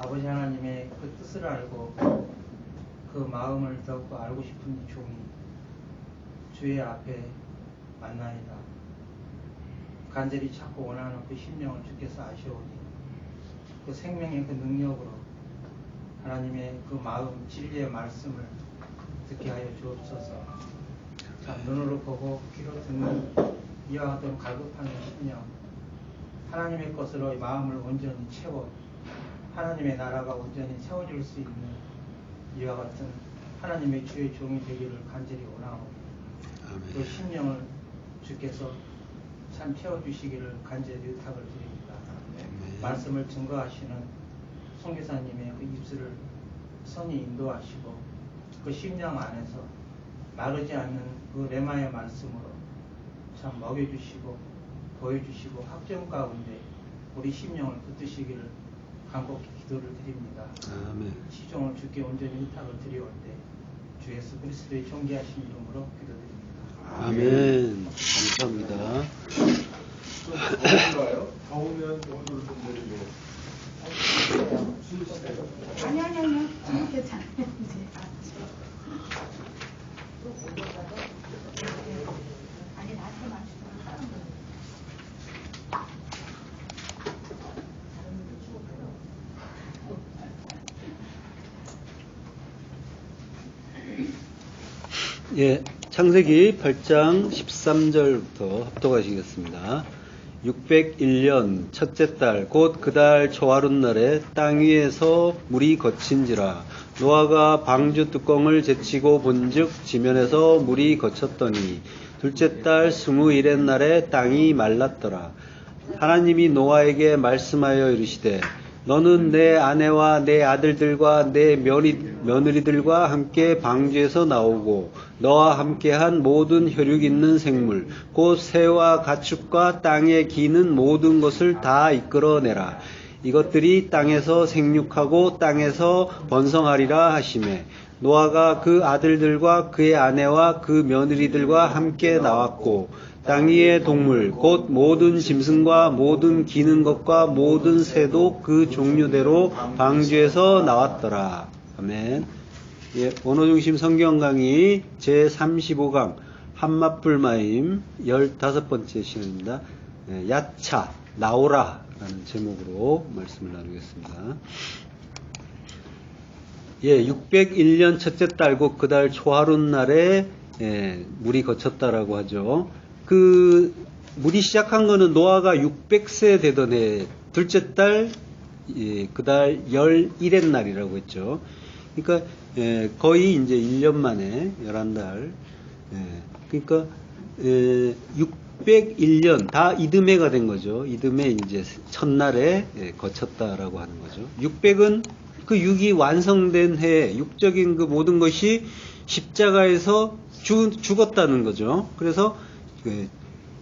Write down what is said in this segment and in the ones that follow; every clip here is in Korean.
아버지 하나님의 그 뜻을 알고 그 마음을 더욱 알고 싶은 이 종이 주의 앞에 만나이다. 간절히 찾고 원하는 그 심령을 주께서 아시오니 그 생명의 그 능력으로 하나님의 그 마음 진리의 말씀을 듣게 하여 주옵소서. 참 눈으로 보고 귀로 듣는 이와 같은 갈급한 심령, 하나님의 것으로 마음을 온전히 채워 하나님의 나라가 온전히 세워질 수 있는 이와 같은 하나님의 주의 종이 되기를 간절히 원하오니 그 심령을 주께서 참 채워주시기를 간절히 의탁을 드립니다. 말씀을 증거하시는 선교사님의 그 입술을 선히 인도하시고 그 심령 안에서 마르지 않는 그 레마의 말씀으로 참 먹여주시고 보여주시고 학점 가운데 우리 심령을 붙드시기를 간곡히 기도를 드립니다. 아멘. 시종을 주께 온전히 의탁을 드리올 때 주 예수 그리스도의 존귀하신 이름으로 기도드립니다. 아멘. 감사합니다. 더운가요? 더우면 오늘 좀 내리고. 아니요. 지금 괜찮아요. 아니, 나한테 마시고 다른 거. 예, 창세기 8장 13절부터 합독하시겠습니다. 601년 첫째 달 곧 그 달 초하룻날에 땅 위에서 물이 거친지라 노아가 방주 뚜껑을 제치고 본즉 지면에서 물이 거쳤더니 둘째 달 21의 날에 땅이 말랐더라. 하나님이 노아에게 말씀하여 이르시되 너는 내 아내와 내 아들들과 내 며느리들과 함께 방주에서 나오고 너와 함께한 모든 혈육 있는 생물 곧 새와 가축과 땅에 기는 모든 것을 다 이끌어내라. 이것들이 땅에서 생육하고 땅에서 번성하리라 하시매 노아가 그 아들들과 그의 아내와 그 며느리들과 함께 나왔고 땅 위의 동물 곧 모든 짐승과 모든 기는 것과 모든 새도 그 종류대로 방주에서 나왔더라. 아멘. 예, 원어중심 성경 강의 제35강 한맛불마임 15번째 시간입니다. 예, 야차 나오라 라는 제목으로 말씀을 나누겠습니다. 예, 601년 첫째 달 곧 그 달 초하룻날에 물이 거쳤다라고 하죠. 그 물이 시작한 거는 노아가 600세 되던 해 둘째 달 그 달 11의 날이라고 했죠. 그러니까 거의 이제 1년 만에 11달. 그러니까 601년 다 이듬해가 된 거죠. 이듬해 이제 첫날에 거쳤다라고 하는 거죠. 600은 그 6이 완성된 해, 육적인 그 모든 것이 십자가에서 죽었다는 거죠. 그래서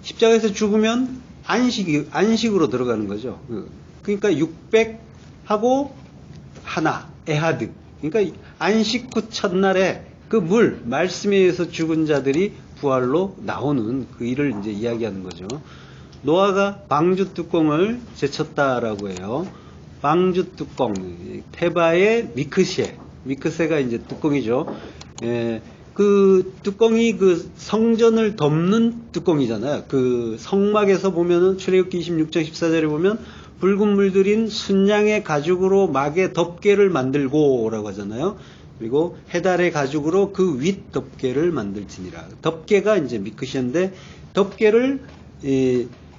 십자가에서 죽으면 안식으로 들어가는 거죠. 그러니까 600하고 하나, 에하드. 그러니까 안식 후 첫날에 그 말씀에 의해서 죽은 자들이 부활로 나오는 그 일을 이제 이야기하는 거죠. 노아가 방주 뚜껑을 제쳤다라고 해요. 방주 뚜껑, 테바의 미크세가 이제 뚜껑이죠. 그 뚜껑이 그 성전을 덮는 뚜껑이잖아요. 그 성막에서 보면은 출애굽기 26장 14절에 보면 붉은 물들인 순양의 가죽으로 막의 덮개를 만들고라고 하잖아요. 그리고 해달의 가죽으로 그 윗 덮개를 만들지니라. 덮개가 이제 미크시인데 덮개를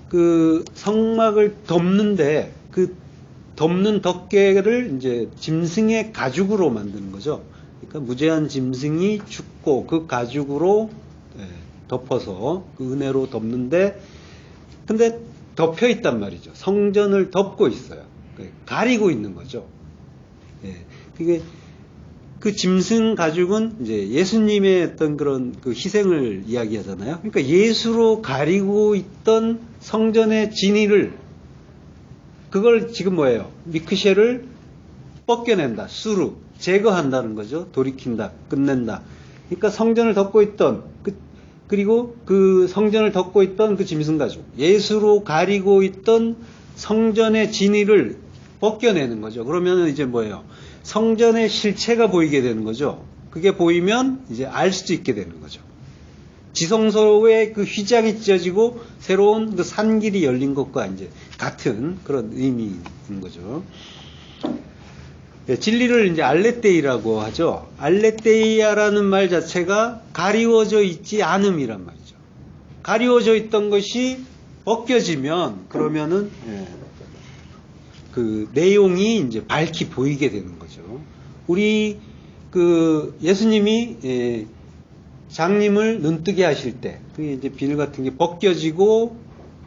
그 성막을 덮는데 그 덮는 덮개를 이제 짐승의 가죽으로 만드는 거죠. 그러니까 무죄한 짐승이 죽고 그 가죽으로 덮어서 그 은혜로 덮는데 근데 덮여 있단 말이죠. 성전을 덮고 있어요. 가리고 있는 거죠. 그게 그 짐승 가죽은 이제 예수님의 어떤 그런 그 희생을 이야기하잖아요. 그러니까 예수로 가리고 있던 성전의 진위를 그걸 지금 뭐예요? 미크셰를 벗겨낸다. 수루 제거한다는 거죠. 돌이킨다. 끝낸다. 그러니까 성전을 덮고 있던 그리고 그 성전을 덮고 있던 그 짐승 가죽 예수로 가리고 있던 성전의 진위를 벗겨내는 거죠. 그러면 이제 뭐예요? 성전의 실체가 보이게 되는 거죠. 그게 보이면 이제 알 수도 있게 되는 거죠. 지성소에 그 휘장이 찢어지고 새로운 그 산길이 열린 것과 이제 같은 그런 의미인 거죠. 네, 진리를 이제 알레테이라고 하죠. 알레테이아라는 말 자체가 가리워져 있지 않음이란 말이죠. 가리워져 있던 것이 벗겨지면 그러면은 그 내용이 이제 밝히 보이게 되는 거죠. 우리 그 예수님이 장님을 눈뜨게 하실 때, 그게 이제 비늘 같은 게 벗겨지고,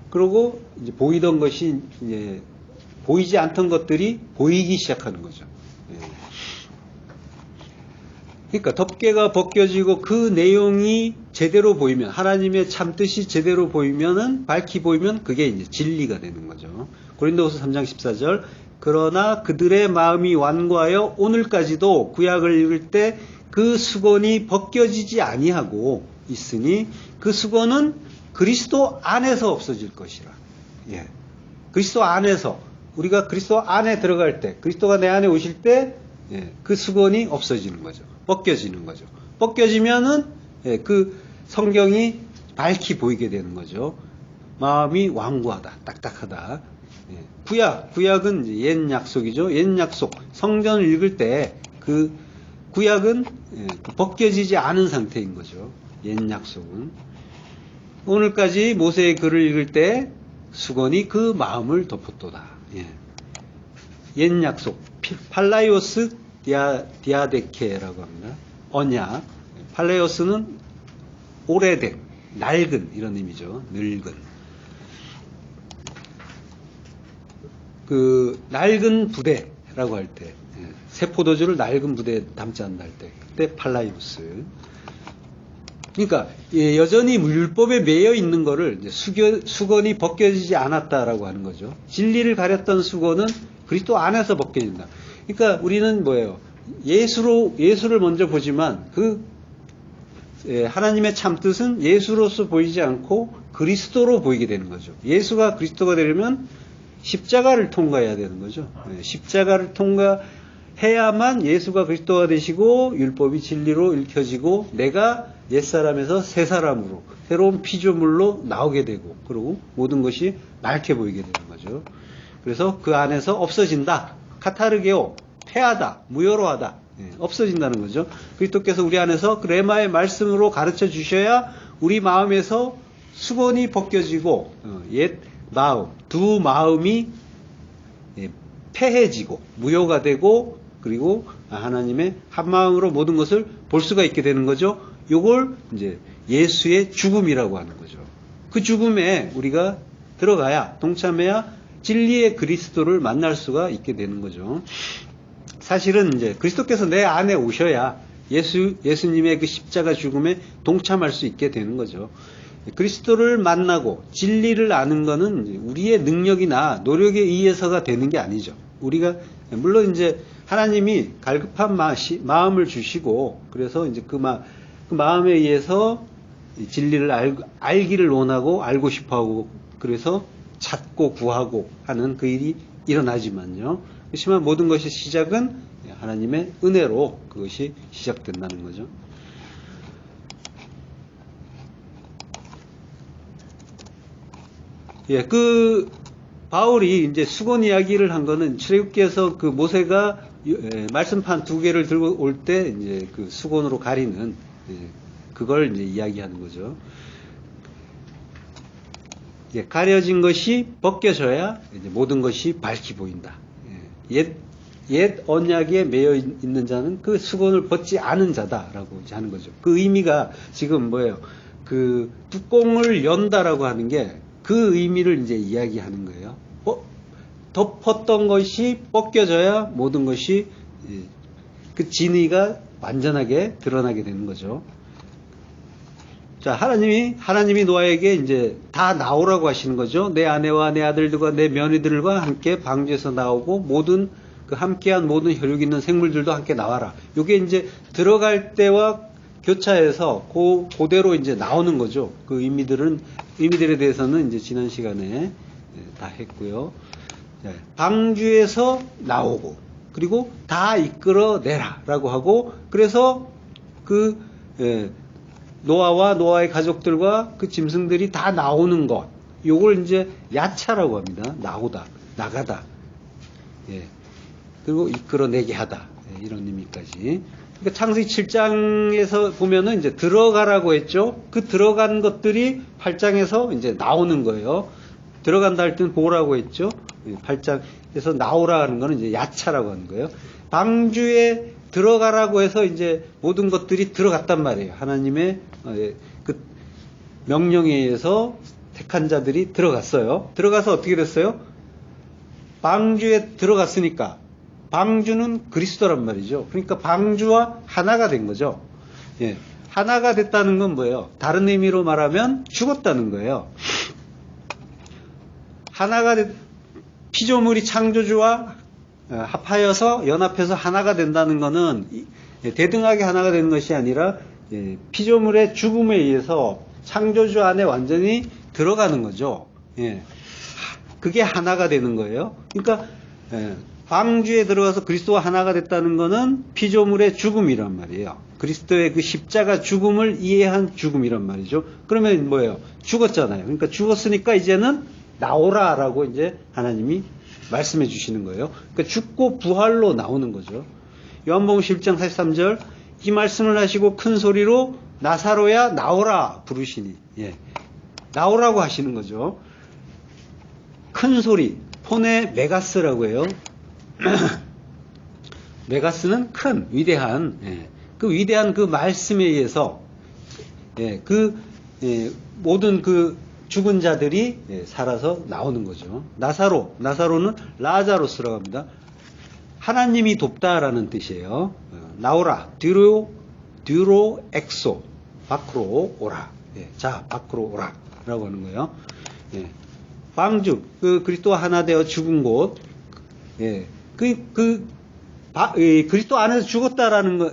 그러고 이제 보이던 것이 이제 보이지 않던 것들이 보이기 시작하는 거죠. 그러니까 덮개가 벗겨지고 그 내용이 제대로 보이면, 하나님의 참뜻이 제대로 보이면은, 밝히 보이면 그게 이제 진리가 되는 거죠. 고린도후서 3장 14절. 그러나 그들의 마음이 완고하여 오늘까지도 구약을 읽을 때 그 수건이 벗겨지지 아니하고 있으니 그 수건은 그리스도 안에서 없어질 것이라. 예. 그리스도 안에서, 우리가 그리스도 안에 들어갈 때, 그리스도가 내 안에 오실 때, 그 수건이 없어지는 거죠. 벗겨지는 거죠. 벗겨지면은, 그 성경이 밝히 보이게 되는 거죠. 마음이 완고하다, 딱딱하다. 구약은 이제 옛 약속이죠. 옛 약속. 성전을 읽을 때 그 구약은 벗겨지지 않은 상태인 거죠. 옛 약속은. 오늘까지 모세의 글을 읽을 때 수건이 그 마음을 덮었도다. 옛 약속. 팔라이오스 디아데케라고 합니다. 언약. 팔라이오스는 오래된, 낡은 이런 의미죠. 늙은. 그 낡은 부대라고 할 때, 새 포도주를 낡은 부대에 담지 않나 할 때, 그때 팔라이오스. 그러니까 여전히 율법에 매여 있는 거를 이제 수건이 벗겨지지 않았다라고 하는 거죠. 진리를 가렸던 수건은 그리스도 안에서 벗겨진다. 그러니까 우리는 뭐예요? 예수를 먼저 보지만 그 하나님의 참뜻은 예수로서 보이지 않고 그리스도로 보이게 되는 거죠. 예수가 그리스도가 되려면 십자가를 통과해야 되는 거죠. 십자가를 통과해야만 예수가 그리스도가 되시고 율법이 진리로 읽혀지고 내가 옛사람에서 새사람으로 새로운 피조물로 나오게 되고 그리고 모든 것이 맑게 보이게 되는 거죠. 그래서 그 안에서 없어진다. 카타르게오, 폐하다, 무효로하다. 없어진다는 거죠. 그리스도께서 우리 안에서 그 레마의 말씀으로 가르쳐 주셔야 우리 마음에서 수건이 벗겨지고 옛 마음, 두 마음이 폐해지고 무효가 되고 그리고 하나님의 한 마음으로 모든 것을 볼 수가 있게 되는 거죠. 요걸 이제 예수의 죽음이라고 하는 거죠. 그 죽음에 우리가 들어가야 동참해야 진리의 그리스도를 만날 수가 있게 되는 거죠. 사실은 이제 그리스도께서 내 안에 오셔야 예수님의 그 십자가 죽음에 동참할 수 있게 되는 거죠. 그리스도를 만나고 진리를 아는 것은 우리의 능력이나 노력에 의해서가 되는 게 아니죠. 우리가 물론 이제 하나님이 갈급한 마음을 주시고 그래서 이제 그 마음에 의해서 진리를 알기를 원하고 알고 싶어하고 그래서 찾고 구하고 하는 그 일이 일어나지만요. 그렇지만 모든 것의 시작은 하나님의 은혜로 그것이 시작된다는 거죠. 그 바울이 이제 수건 이야기를 한 거는 출애굽기에서 그 모세가 말씀판 2개를 들고 올 때 이제 그 수건으로 가리는 그걸 이제 이야기하는 거죠. 가려진 것이 벗겨져야 이제 모든 것이 밝히 보인다. 옛 언약에 매여 있는 자는 그 수건을 벗지 않은 자다라고 이제 하는 거죠. 그 의미가 지금 뭐예요? 그 뚜껑을 연다라고 하는 게 그 의미를 이제 이야기하는 거예요. 덮었던 것이 벗겨져야 모든 것이 그 진의가 완전하게 드러나게 되는 거죠. 자, 하나님이 노아에게 이제 다 나오라고 하시는 거죠. 내 아내와 내 아들들과 내 며느리들과 함께 방주에서 나오고 모든 그 함께한 모든 혈육 있는 생물들도 함께 나와라. 이게 이제 들어갈 때와 교차해서 그대로 이제 나오는 거죠. 그 의미들에 대해서는 이제 지난 시간에 다 했고요. 방주에서 나오고 그리고 다 이끌어내라라고 하고 그래서 그 노아와 노아의 가족들과 그 짐승들이 다 나오는 것 요걸 이제 야차라고 합니다. 나가다. 그리고 이끌어내게 하다. 이런 의미까지. 그러니까 창세기 7장에서 보면은 이제 들어가라고 했죠. 그 들어간 것들이 8장에서 이제 나오는 거예요. 들어간다 할 때는 보라고 했죠. 8장에서 나오라 하는 거는 이제 야차라고 하는 거예요. 방주에 들어가라고 해서 이제 모든 것들이 들어갔단 말이에요. 하나님의 그 명령에 의해서 택한 자들이 들어갔어요. 들어가서 어떻게 됐어요? 방주에 들어갔으니까 방주는 그리스도란 말이죠. 그러니까 방주와 하나가 된 거죠. 하나가 됐다는 건 뭐예요? 다른 의미로 말하면 죽었다는 거예요. 피조물이 창조주와 합하여서 연합해서 하나가 된다는 것은 대등하게 하나가 되는 것이 아니라 피조물의 죽음에 의해서 창조주 안에 완전히 들어가는 거죠. 그게 하나가 되는 거예요. 그러니까 방주에 들어가서 그리스도와 하나가 됐다는 것은 피조물의 죽음이란 말이에요. 그리스도의 그 십자가 죽음을 이해한 죽음이란 말이죠. 그러면 뭐예요? 죽었잖아요. 그러니까 죽었으니까 이제는 나오라라고 이제 하나님이 말씀해 주시는 거예요. 그러니까 죽고 부활로 나오는 거죠. 요한복음 11장 43절 이 말씀을 하시고 큰 소리로 나사로야 나오라 부르시니 나오라고 하시는 거죠. 큰 소리 폰의 메가스라고 해요. 메가스는 큰 위대한 그 위대한 그 말씀에 의해서 모든 그 죽은 자들이 살아서 나오는 거죠. 나사로는 라자로스라고 합니다. 하나님이 돕다라는 뜻이에요. 나오라 듀로 엑소 밖으로 오라. 자 밖으로 오라라고 하는 거예요. 방주 그 그리스도와 하나 되어 죽은 곳 그리스도 안에서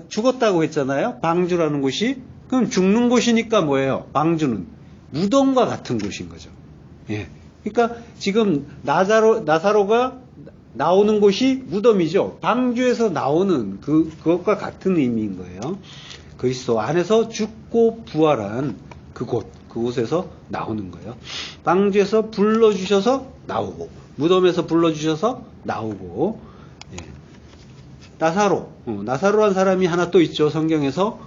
죽었다고 했잖아요. 방주라는 곳이 그럼 죽는 곳이니까 뭐예요? 방주는 무덤과 같은 곳인 거죠. 그러니까 지금 나사로가 나오는 곳이 무덤이죠. 방주에서 나오는 그것과 같은 의미인 거예요. 그리스도 안에서 죽고 부활한 그곳에서 나오는 거예요. 방주에서 불러주셔서 나오고 무덤에서 불러주셔서 나오고 나사로란 사람이 하나 또 있죠. 성경에서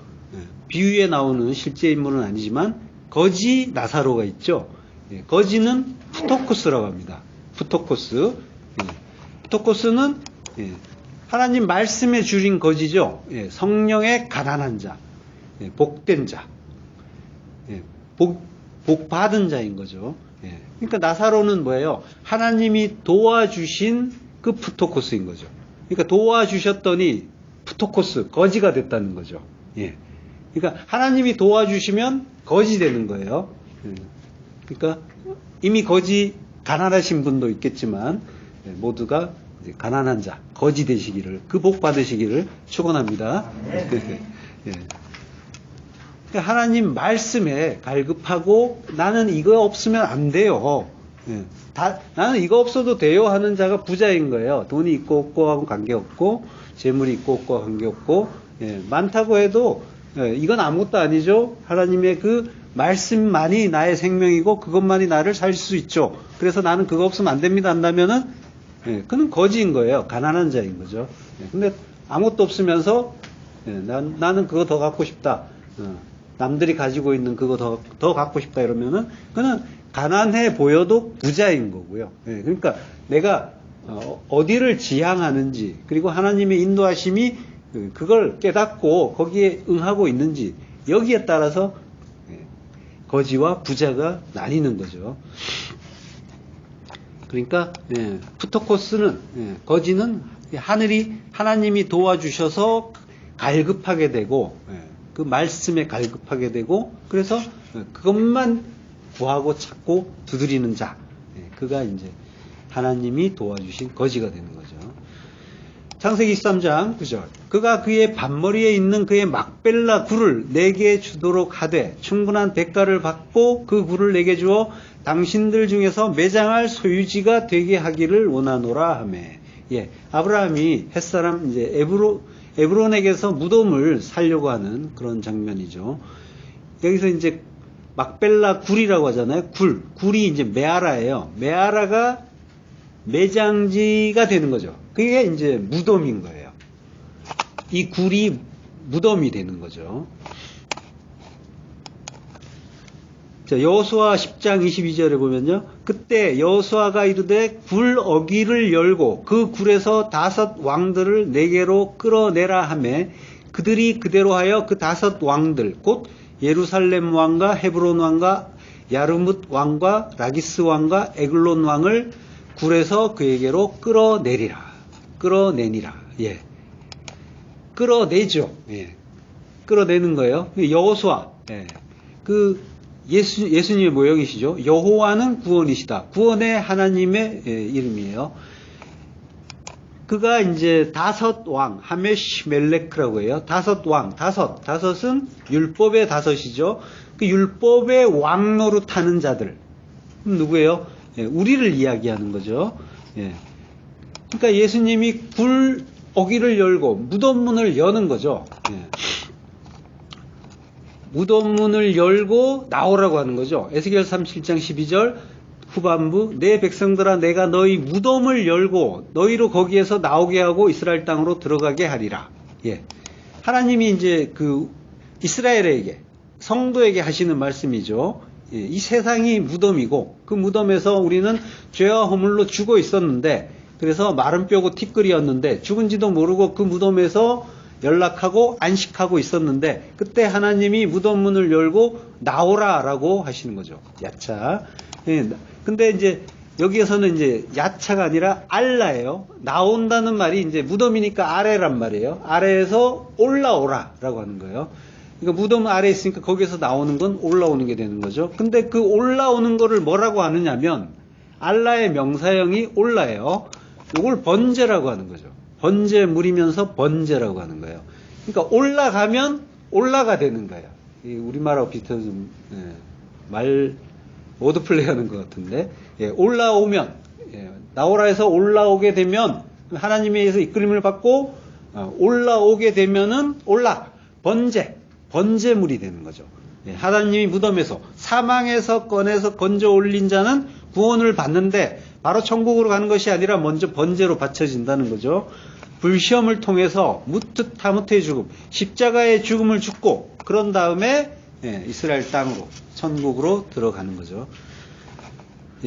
비유에 나오는 실제 인물은 아니지만 거지 나사로가 있죠. 거지는 푸토코스라고 합니다. 푸토코스는 하나님 말씀에 줄인 거지죠. 성령의 가난한 자, 복된 자, 복 받은 자인 거죠. 그러니까 나사로는 뭐예요? 하나님이 도와주신 그 푸토코스인 거죠. 그러니까 도와주셨더니 푸토코스, 거지가 됐다는 거죠. 그러니까 하나님이 도와주시면 거지 되는 거예요. 그러니까 이미 가난하신 분도 있겠지만 모두가 이제 가난한 자, 거지 되시기를, 그 복 받으시기를 축원합니다. 그러니까 하나님 말씀에 갈급하고 나는 이거 없으면 안 돼요. 나는 이거 없어도 돼요 하는 자가 부자인 거예요. 돈이 있고 없고 하고 관계없고 재물이 있고 없고 관계없고 많다고 해도 이건 아무것도 아니죠. 하나님의 그 말씀만이 나의 생명이고 그것만이 나를 살 수 있죠. 그래서 나는 그거 없으면 안 됩니다 한다면은 그는 거지인 거예요. 가난한 자인 거죠. 근데 아무것도 없으면서 나는 그거 더 갖고 싶다. 남들이 가지고 있는 그거 더 갖고 싶다 이러면은 그는 가난해 보여도 부자인 거고요. 그러니까 내가 어디를 지향하는지 그리고 하나님의 인도하심이 그걸 깨닫고 거기에 응하고 있는지 여기에 따라서 거지와 부자가 나뉘는 거죠. 그러니까 푸토코스는 거지는 하나님이 도와주셔서 갈급하게 되고 그 말씀에 갈급하게 되고 그래서 그것만 구하고 찾고 두드리는 자 그가 이제 하나님이 도와주신 거지가 되는 거죠. 창세기 23장 9절. 그가 그의 반머리에 있는 그의 막벨라 굴을 내게 주도록 하되 충분한 대가를 받고 그 굴을 내게 주어 당신들 중에서 매장할 소유지가 되게 하기를 원하노라 하매. 예, 아브라함이 햇사람 이제 에브론에게서 무덤을 살려고 하는 그런 장면이죠. 여기서 이제 막벨라 굴이라고 하잖아요. 굴이 이제 메아라예요. 메아라가 매장지가 되는 거죠. 그게 이제 무덤인 거예요. 이 굴이 무덤이 되는 거죠. 자, 여호수아 10장 22절에 보면요. 그때 여호수아가 이르되 굴 어귀를 열고 그 굴에서 5 왕들을 내게로 끌어내라 하매 그들이 그대로 하여 그 5 왕들 곧 예루살렘 왕과 헤브론 왕과 야르뭇 왕과 라기스 왕과 에글론 왕을 굴에서 그에게로 끌어내니라. 예. 끌어내죠. 예. 끌어내는 거예요. 여호수아. 예. 예수님의 모형이시죠. 여호와는 구원이시다. 구원의 하나님의 이름이에요. 그가 이제 5 왕, 하메시 멜레크라고 해요. 5 왕, 5은 율법의 5이죠. 그 율법의 왕 노릇하는 자들. 누구예요? 예, 우리를 이야기하는 거죠. 예. 그러니까 예수님이 굴 어귀를 열고 무덤문을 여는 거죠. 예. 무덤문을 열고 나오라고 하는 거죠. 에스겔 37장 12절 후반부 내 백성들아 내가 너희 무덤을 열고 너희로 거기에서 나오게 하고 이스라엘 땅으로 들어가게 하리라. 예. 하나님이 이제 그 이스라엘에게 성도에게 하시는 말씀이죠. 예. 이 세상이 무덤이고 그 무덤에서 우리는 죄와 허물로 죽어 있었는데 그래서 마른 뼈고 티끌이었는데 죽은지도 모르고 그 무덤에서 연락하고 안식하고 있었는데 그때 하나님이 무덤문을 열고 나오라라고 하시는 거죠. 야차. 예. 근데 이제 여기에서는 이제 야차가 아니라 알라예요. 나온다는 말이 이제 무덤이니까 아래란 말이에요. 아래에서 올라오라라고 하는 거예요. 그러니까 무덤 아래에 있으니까 거기에서 나오는 건 올라오는 게 되는 거죠. 근데 그 올라오는 거를 뭐라고 하느냐면 알라의 명사형이 올라예요. 이걸 번제라고 하는 거죠. 번제물이면서 번제라고 하는 거예요. 그러니까 올라가면 올라가 되는 거예요. 우리말하고 비슷해서 좀 말 워드 플레이 하는 것 같은데 올라오면 나오라 해서 올라오게 되면 하나님에 의해서 이끌림을 받고 올라오게 되면은 번제물이 되는 거죠. 하나님이 무덤에서 사망에서 꺼내서 건져 올린 자는 구원을 받는데 바로 천국으로 가는 것이 아니라 먼저 번제로 바쳐진다는 거죠. 불시험을 통해서 무트타무트의 죽음, 십자가의 죽음을 죽고 그런 다음에 이스라엘 땅으로 천국으로 들어가는 거죠.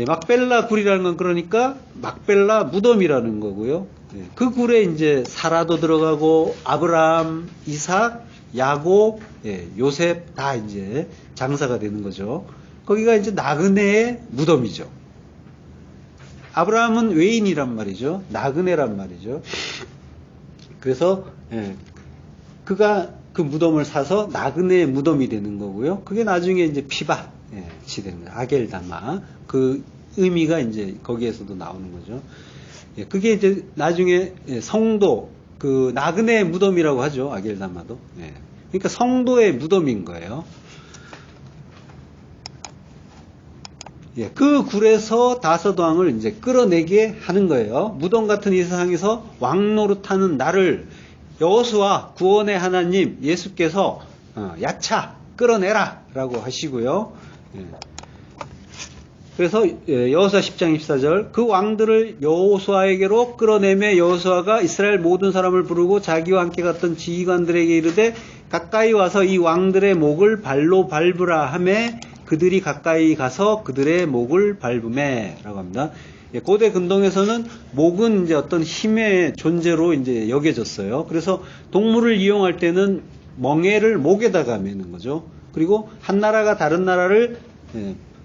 막벨라 굴이라는 건 그러니까 막벨라 무덤이라는 거고요. 그 굴에 이제 사라도 들어가고 아브라함, 이삭, 야곱, 요셉 다 이제 장사가 되는 거죠. 거기가 이제 나그네의 무덤이죠. 아브라함은 외인이란 말이죠. 나그네란 말이죠. 그래서 그가 그 무덤을 사서 나그네의 무덤이 되는 거고요. 그게 나중에 이제 피밭이 되는 거예요. 아겔다마. 그 의미가 이제 거기에서도 나오는 거죠. 그게 이제 나중에 성도 그 나그네의 무덤이라고 하죠. 아겔다마도. 그러니까 성도의 무덤인 거예요. 그 굴에서 5 왕을 이제 끌어내게 하는 거예요. 무덤 같은 이 세상에서 왕 노릇하는 나를 여호수아 구원의 하나님 예수께서 야차 끌어내라 라고 하시고요. 그래서 여호수아 10장 24절 그 왕들을 여호수아에게로 끌어내매 여호수아가 이스라엘 모든 사람을 부르고 자기와 함께 갔던 지휘관들에게 이르되 가까이 와서 이 왕들의 목을 발로 밟으라 하매 그들이 가까이 가서 그들의 목을 밟으매 라고 합니다. 고대 근동에서는 목은 이제 어떤 힘의 존재로 이제 여겨졌어요. 그래서 동물을 이용할 때는 멍에를 목에다가 매는 거죠. 그리고 한 나라가 다른 나라를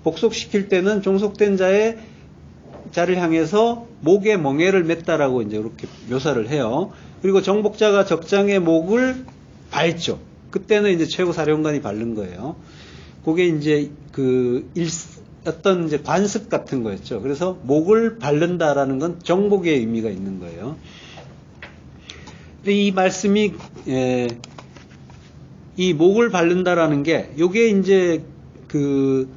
복속시킬 때는 종속된 자를 향해서 목에 멍에를 맸다라고 이제 이렇게 묘사를 해요. 그리고 정복자가 적장의 목을 밟죠. 그때는 이제 최고 사령관이 밟는 거예요. 그게 이제 어떤 이제 관습 같은 거였죠. 그래서 목을 밟는다라는 건 정복의 의미가 있는 거예요. 이 말씀이 이 목을 바른다라는 게 요게 이제 그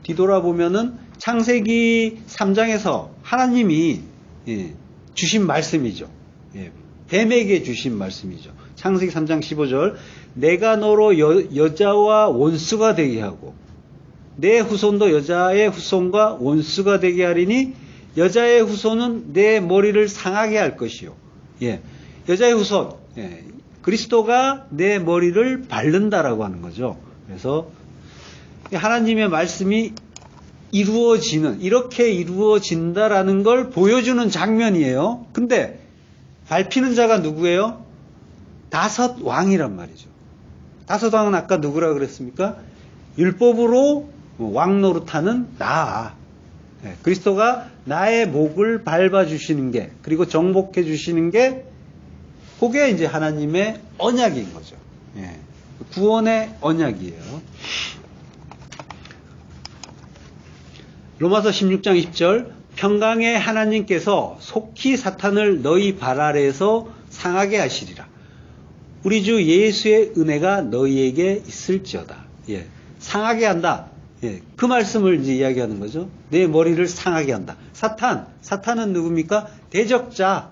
뒤돌아보면은 창세기 3장에서 하나님이 주신 말씀이죠. 뱀에게 주신 말씀이죠. 창세기 3장 15절 내가 너로 여자와 원수가 되게 하고 내 후손도 여자의 후손과 원수가 되게 하리니 여자의 후손은 내 머리를 상하게 할 것이요. 여자의 후손 그리스도가 내 머리를 바른다라고 하는 거죠. 그래서 하나님의 말씀이 이렇게 이루어진다라는 걸 보여주는 장면이에요. 근데 밟히는 자가 누구예요? 다섯 왕이란 말이죠. 다섯 왕은 아까 누구라 그랬습니까? 율법으로 왕 노릇하는 나. 그리스도가 나의 목을 밟아주시는 게, 그리고 정복해 주시는 게, 그게 이제 하나님의 언약인 거죠. 구원의 언약이에요. 로마서 16장 20절 평강의 하나님께서 속히 사탄을 너희 발 아래에서 상하게 하시리라. 우리 주 예수의 은혜가 너희에게 있을지어다. 상하게 한다. 그 말씀을 이제 이야기하는 거죠. 내 머리를 상하게 한다. 사탄은 누굽니까? 대적자,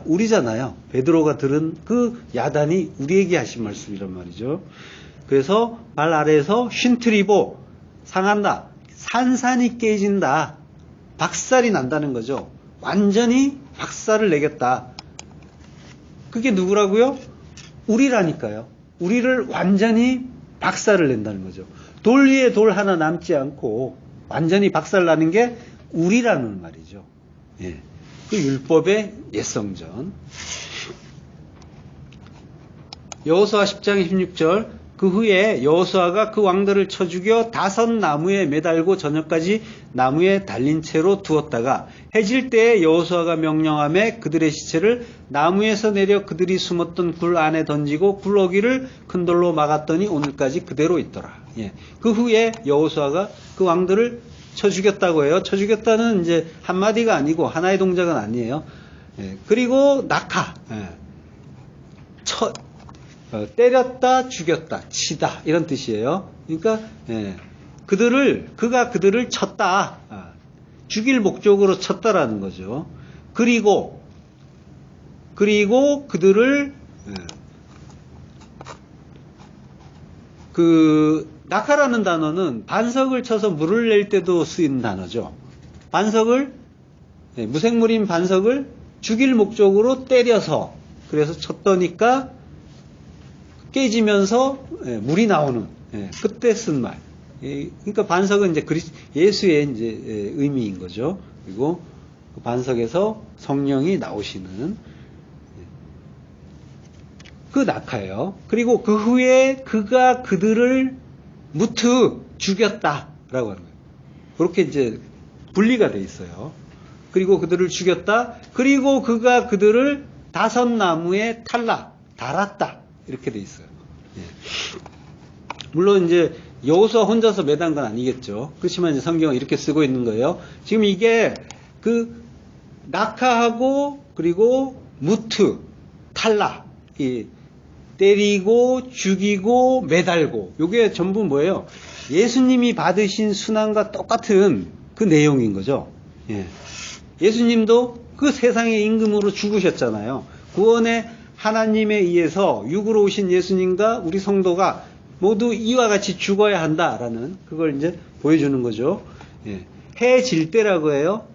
우리잖아요. 베드로가 들은 그 야단이 우리에게 하신 말씀이란 말이죠. 그래서 발 아래에서 쉰트리보, 상한다. 산산이 깨진다. 박살이 난다는 거죠. 완전히 박살을 내겠다. 그게 누구라고요? 우리라니까요. 우리를 완전히 박살을 낸다는 거죠. 돌 위에 돌 하나 남지 않고 완전히 박살나는 게 우리라는 말이죠. 그 율법의 옛성전. 여호수아 10장 16절 그 후에 여호수아가 그 왕들을 쳐 죽여 다섯 나무에 매달고 저녁까지 나무에 달린 채로 두었다가 해질 때에 여호수아가 명령하며 그들의 시체를 나무에서 내려 그들이 숨었던 굴 안에 던지고 굴러기를 큰 돌로 막았더니 오늘까지 그대로 있더라. 그 후에 여호수아가 그 왕들을 쳐 죽였다고 해요. 쳐 죽였다는 이제 한마디가 아니고 하나의 동작은 아니에요. 그리고 낙하. 때렸다, 죽였다, 치다 이런 뜻이에요. 그러니까 그가 그들을 쳤다, 죽일 목적으로 쳤다라는 거죠. 그리고 그들을 그 낙하라는 단어는 반석을 쳐서 물을 낼 때도 쓰이는 단어죠. 무생물인 반석을 죽일 목적으로 때려서 그래서 쳤더니까 깨지면서 물이 나오는 그때 쓴 말. 그러니까 반석은 이제 예수의 이제 의미인 거죠. 그리고 그 반석에서 성령이 나오시는 그 낙하예요. 그리고 그 후에 그가 그들을 죽였다라고 하는 거예요. 그렇게 이제 분리가 돼 있어요. 그리고 그들을 죽였다. 그리고 그가 그들을 다섯 나무에 달았다. 이렇게 돼 있어요. 물론 이제 여호수아 혼자서 매단 건 아니겠죠. 그렇지만 이제 성경은 이렇게 쓰고 있는 거예요. 지금 이게 그 낙하하고 그리고 이 때리고 죽이고 매달고 요게 전부 뭐예요? 예수님이 받으신 순환과 똑같은 그 내용인 거죠. 예수님도 그 세상의 임금으로 죽으셨잖아요. 구원의 하나님에 의해서 육으로 오신 예수님과 우리 성도가 모두 이와 같이 죽어야 한다라는 그걸 이제 보여주는 거죠. 해질 때라고 해요.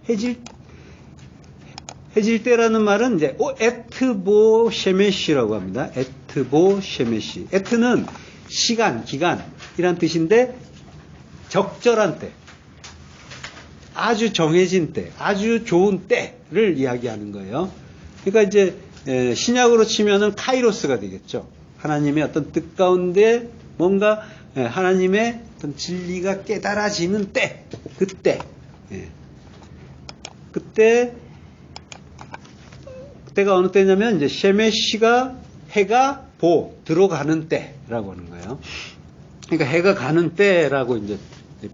해질 때라는 말은 이제 에트보 셰메시라고 합니다. 에트보 셰메시. 에트는 시간, 기간이란 뜻인데 적절한 때, 아주 정해진 때, 아주 좋은 때를 이야기하는 거예요. 그러니까 이제 신약으로 치면은 카이로스가 되겠죠. 하나님의 어떤 뜻 가운데 뭔가 하나님의 어떤 진리가 깨달아지는 때, 그때가 어느 때냐면 이제 셰메시가 해가 들어가는 때라고 하는 거예요. 그러니까 해가 가는 때라고 이제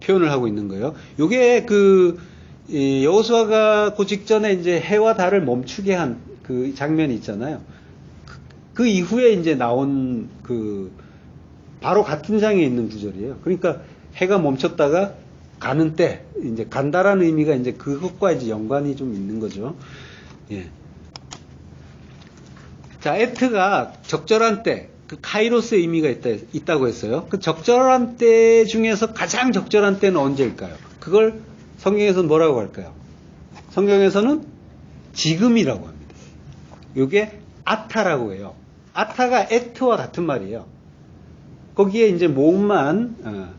표현을 하고 있는 거예요. 요게 여호수아가 그 직전에 이제 해와 달을 멈추게 한 그 장면이 있잖아요. 그 이후에 이제 나온 그 바로 같은 장에 있는 구절이에요. 그러니까 해가 멈췄다가 가는 때 이제 간다라는 의미가 이제 그것과 이제 연관이 좀 있는 거죠. 예. 자, 에트가 적절한 때, 그 카이로스의 의미가 있다고 했어요. 그 적절한 때 중에서 가장 적절한 때는 언제일까요? 그걸 성경에서는 뭐라고 할까요? 성경에서는 지금이라고 합니다. 이게 아타라고 해요. 아타가 에트와 같은 말이에요. 거기에 이제 모음만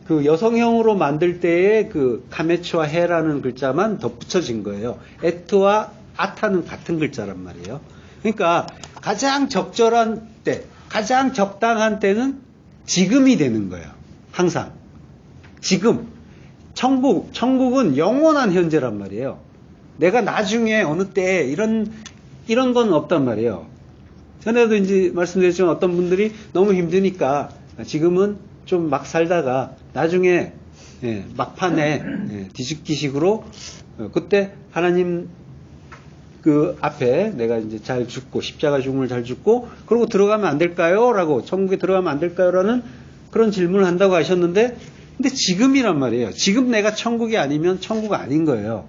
그 여성형으로 만들 때의 그 카메츠와 해라는 글자만 덧붙여진 거예요. 에트와 아타는 같은 글자란 말이에요. 그러니까 가장 적절한 때, 가장 적당한 때는 지금이 되는 거예요. 항상. 지금. 천국은 영원한 현재란 말이에요. 내가 나중에 어느 때 이런 건 없단 말이에요. 전에도 이제 말씀드렸지만 어떤 분들이 너무 힘드니까 지금은 좀 막 살다가 나중에 막판에 뒤집기식으로 그때 하나님 그 앞에 내가 이제 잘 죽고 십자가 죽음을 잘 죽고 그러고 들어가면 안 될까요? 라고 천국에 들어가면 안 될까요? 라는 그런 질문을 한다고 하셨는데 근데 지금이란 말이에요. 지금 내가 천국이 아니면 천국 아닌 거예요.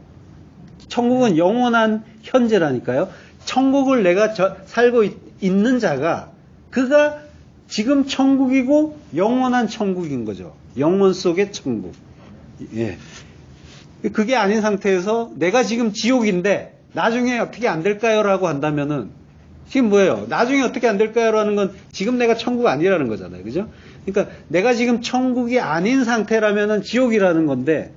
천국은 영원한 현재라니까요. 천국을 내가 살고 있는 자가 그가 지금 천국이고 영원한 천국인 거죠. 영원 속의 천국. 예. 그게 아닌 상태에서 내가 지금 지옥인데 나중에 어떻게 안 될까요? 라고 한다면은 지금 뭐예요? 나중에 어떻게 안 될까요? 라는 건 지금 내가 천국 아니라는 거잖아요. 그죠? 그러니까 내가 지금 천국이 아닌 상태라면은 지옥이라는 건데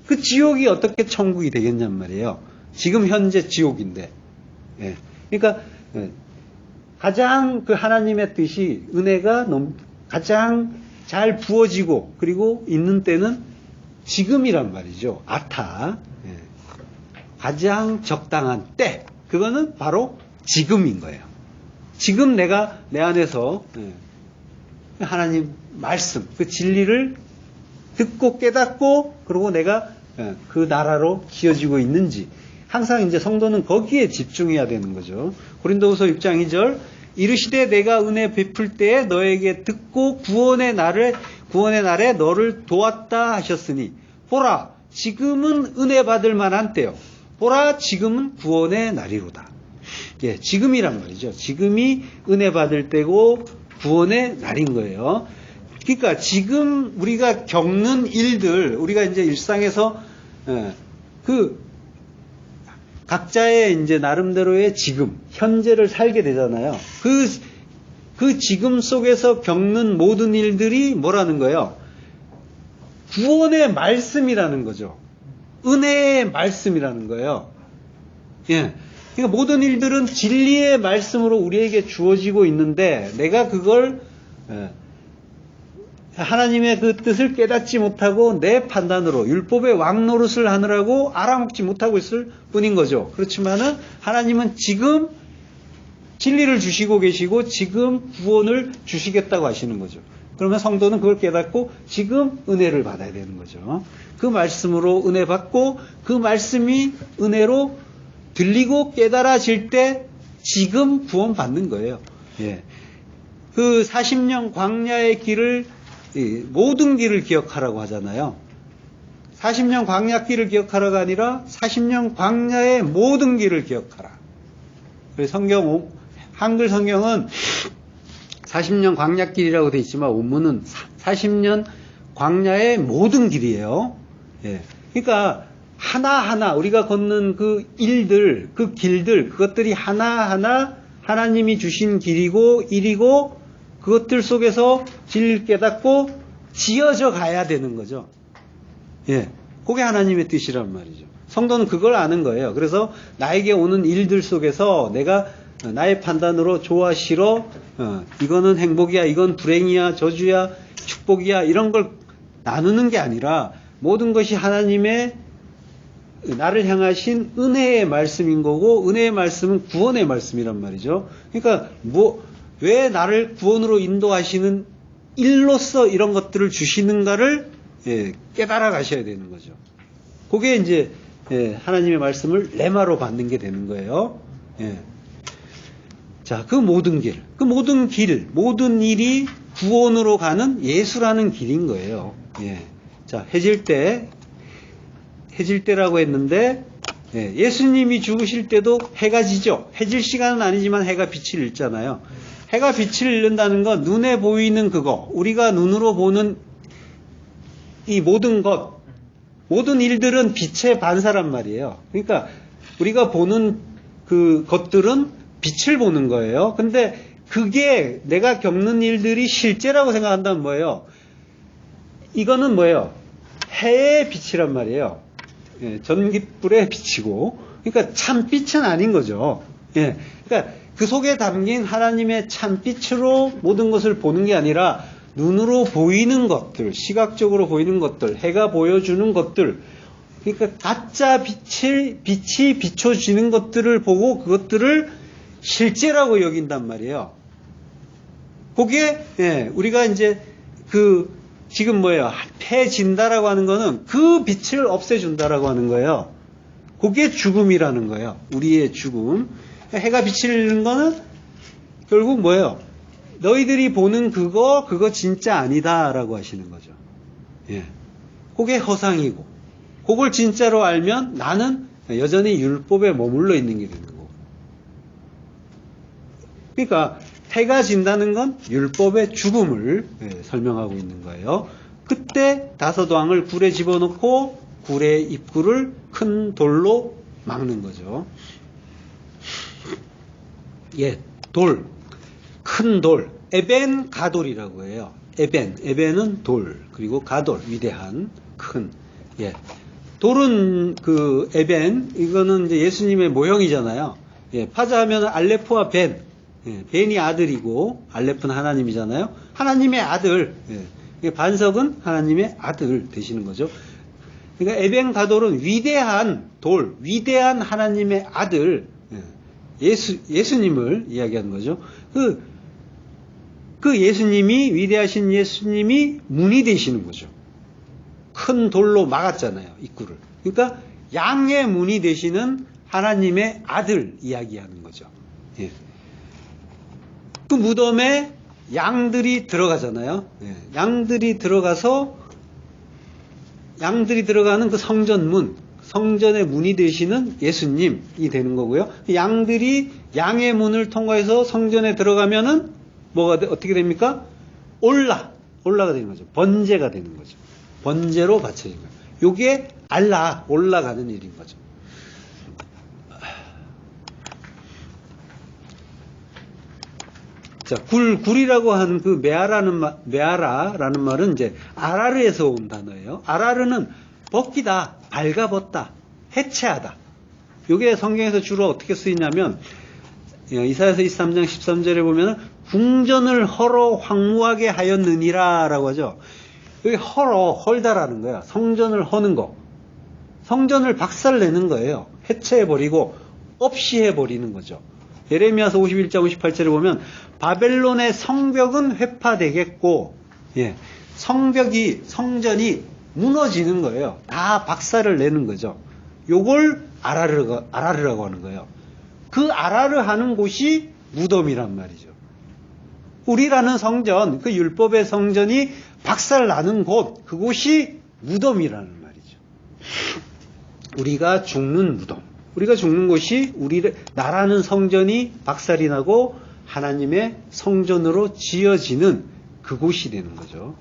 그 지옥이 어떻게 천국이 되겠냔 말이에요. 지금 현재 지옥인데. 예. 그러니까 가장 그 하나님의 뜻이 은혜가 가장 잘 부어지고 그리고 있는 때는 지금이란 말이죠. 아타. 예. 가장 적당한 때. 그거는 바로 지금인 거예요. 지금 내가 내 안에서 하나님 말씀, 그 진리를 듣고 깨닫고 그리고 내가 그 나라로 기어지고 있는지 항상 이제 성도는 거기에 집중해야 되는 거죠. 고린도후서 6장 2절 이르시되 내가 은혜 베풀 때에 너에게 듣고 구원의 날에 너를 도왔다 하셨으니 보라 지금은 은혜 받을 만한 때요. 보라 지금은 구원의 날이로다. 예, 지금이란 말이죠. 지금이 은혜 받을 때고 구원의 날인 거예요. 그러니까 지금 우리가 겪는 일들, 우리가 이제 일상에서 그 각자의 이제 나름대로의 지금, 현재를 살게 되잖아요. 그 지금 속에서 겪는 모든 일들이 뭐라는 거예요? 구원의 말씀이라는 거죠. 은혜의 말씀이라는 거예요. 예. 그러니까 모든 일들은 진리의 말씀으로 우리에게 주어지고 있는데 내가 그걸 하나님의 그 뜻을 깨닫지 못하고 내 판단으로 율법의 왕노릇을 하느라고 알아먹지 못하고 있을 뿐인 거죠. 그렇지만은 하나님은 지금 진리를 주시고 계시고 지금 구원을 주시겠다고 하시는 거죠. 그러면 성도는 그걸 깨닫고 지금 은혜를 받아야 되는 거죠. 그 말씀으로 은혜 받고 그 말씀이 은혜로 들리고 깨달아질 때 지금 구원 받는 거예요. 예. 그 40년 광야의 길을 모든 길을 기억하라고 하잖아요. 40년 광야 길을 기억하라가 아니라 40년 광야의 모든 길을 기억하라. 그래서 한글 성경은 40년 광야 길이라고 되어 있지만 원문은 40년 광야의 모든 길이에요. 예. 그러니까 하나하나 우리가 걷는 그 일들, 그 길들, 그것들이 하나하나 하나님이 주신 길이고 일이고 그것들 속에서 진리를 깨닫고 지어져 가야 되는 거죠. 예. 그게 하나님의 뜻이란 말이죠. 성도는 그걸 아는 거예요. 그래서 나에게 오는 일들 속에서 내가 나의 판단으로 좋아 싫어 이거는 행복이야 이건 불행이야 저주야 축복이야 이런 걸 나누는 게 아니라 모든 것이 하나님의 나를 향하신 은혜의 말씀인 거고 은혜의 말씀은 구원의 말씀이란 말이죠. 그러니까 왜 나를 구원으로 인도하시는 일로서 이런 것들을 주시는가를 깨달아 가셔야 되는 거죠. 그게 이제 하나님의 말씀을 레마로 받는 게 되는 거예요. 예. 자, 그 모든 길, 모든 일이 구원으로 가는 예수라는 길인 거예요. 예. 자, 해질 때라고 했는데, 예, 예수님이 죽으실 때도 해가 지죠. 해질 시간은 아니지만 해가 빛을 잃잖아요. 해가 빛을 잃는다는 건 눈에 보이는 그거, 우리가 눈으로 보는 이 모든 것, 모든 일들은 빛의 반사란 말이에요. 그러니까 우리가 보는 그 것들은 빛을 보는 거예요. 근데 그게 내가 겪는 일들이 실제라고 생각한다면 뭐예요? 이거는 뭐예요? 해의 빛이란 말이에요. 예, 전깃불의 빛이고, 그러니까 참빛은 아닌 거죠. 예, 그러니까 그 속에 담긴 하나님의 참빛으로 모든 것을 보는 게 아니라 눈으로 보이는 것들, 시각적으로 보이는 것들, 해가 보여주는 것들, 그러니까 가짜 빛이 비춰지는 것들을 보고 그것들을 실제라고 여긴단 말이에요. 그게 예, 우리가 이제 지금 뭐예요? 패진다라고 하는 거는 그 빛을 없애준다라고 하는 거예요. 그게 죽음이라는 거예요. 우리의 죽음. 해가 빛을 잃는 거는 결국 뭐예요? 너희들이 보는 그거 진짜 아니다라고 하시는 거죠. 예. 그게 허상이고, 그걸 진짜로 알면 나는 여전히 율법에 머물러 있는 게 되는 거고. 그러니까 해가 진다는 건 율법의 죽음을 설명하고 있는 거예요. 그때 다섯 왕을 굴에 집어넣고 굴의 입구를 큰 돌로 막는 거죠. 예, 큰 돌, 에벤 가돌이라고 해요. 에벤은 돌, 그리고 가돌, 위대한, 큰, 예. 돌은 에벤, 이거는 이제 예수님의 모형이잖아요. 예, 파자하면 알레프와 벤, 예, 벤이 아들이고, 알레프는 하나님이잖아요. 하나님의 아들, 예, 반석은 하나님의 아들 되시는 거죠. 그러니까 에벤 가돌은 위대한 돌, 위대한 하나님의 아들, 예수님을 이야기하는 거죠. 그 예수님이, 위대하신 예수님이 문이 되시는 거죠. 큰 돌로 막았잖아요, 입구를. 그러니까 양의 문이 되시는 하나님의 아들 이야기하는 거죠. 예. 그 무덤에 양들이 들어가잖아요. 예. 양들이 들어가는 그 성전문, 성전의 문이 되시는 예수님이 되는 거고요. 양들이 양의 문을 통과해서 성전에 들어가면은 어떻게 됩니까? 올라가 되는 거죠. 번제가 되는 거죠. 번제로 바쳐진 거예요. 요게 올라가는 일인 거죠. 자, 굴이라고 하는 그 메아라라는 말은 이제 아라르에서 온 단어예요. 아라르는 벗기다, 발가벗다, 해체하다. 요게 성경에서 주로 어떻게 쓰이냐면, 이사야서 23장 13절에 보면, 궁전을 헐어 황무하게 하였느니라 라고 하죠. 여기 헐다라는 거야. 성전을 허는 거. 성전을 박살내는 거예요. 해체해버리고, 없이 해버리는 거죠. 예레미야서 51장 58절에 보면, 바벨론의 성벽은 회파되겠고, 예, 성전이 무너지는 거예요. 다 박살을 내는 거죠. 요걸 아라르라고 하는 거예요. 그 아라르 하는 곳이 무덤이란 말이죠. 우리라는 성전, 그 율법의 성전이 박살나는 곳, 그곳이 무덤이라는 말이죠. 우리가 죽는 무덤. 우리가 죽는 곳이 나라는 성전이 박살이 나고 하나님의 성전으로 지어지는 그곳이 되는 거죠.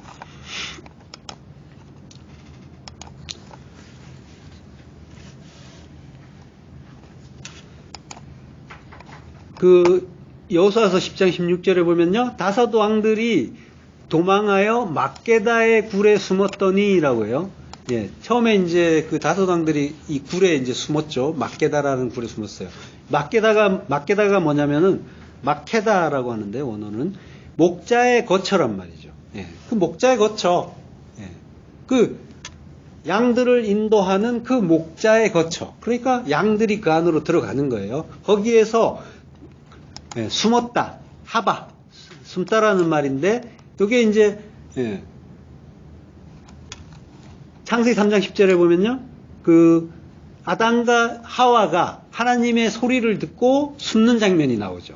여호수아서 10장 16절에 보면요. 다섯 왕들이 도망하여 막게다의 굴에 숨었더니라고 해요. 예, 처음에 이제 그 다섯 왕들이 이 굴에 이제 숨었죠. 막게다라는 굴에 숨었어요. 막게다가 뭐냐면은 마케다라고 하는데 원어는 목자의 거처란 말이죠. 예, 그 목자의 거처. 예, 그 양들을 인도하는 그 목자의 거처. 그러니까 양들이 그 안으로 들어가는 거예요. 거기에서 숨었다, 하바, 숨다라는 말인데, 이게 이제, 창세기 3장 10절에 보면요, 아담과 하와가 하나님의 소리를 듣고 숨는 장면이 나오죠.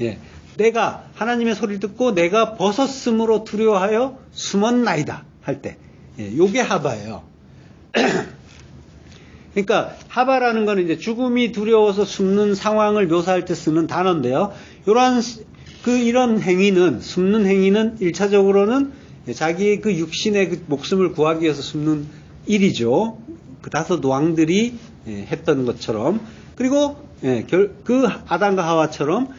예. 내가 하나님의 소리를 듣고 내가 벗었으므로 두려워하여 숨었나이다 할 때, 예, 요게 하바예요. 그러니까 하바라는 거는 이제 죽음이 두려워서 숨는 상황을 묘사할 때 쓰는 단어인데요. 이런 행위는, 숨는 행위는 1차적으로는 자기의 그 육신의 그 목숨을 구하기 위해서 숨는 일이죠. 그 다섯 왕들이 했던 것처럼. 그리고 그 아담과 하와처럼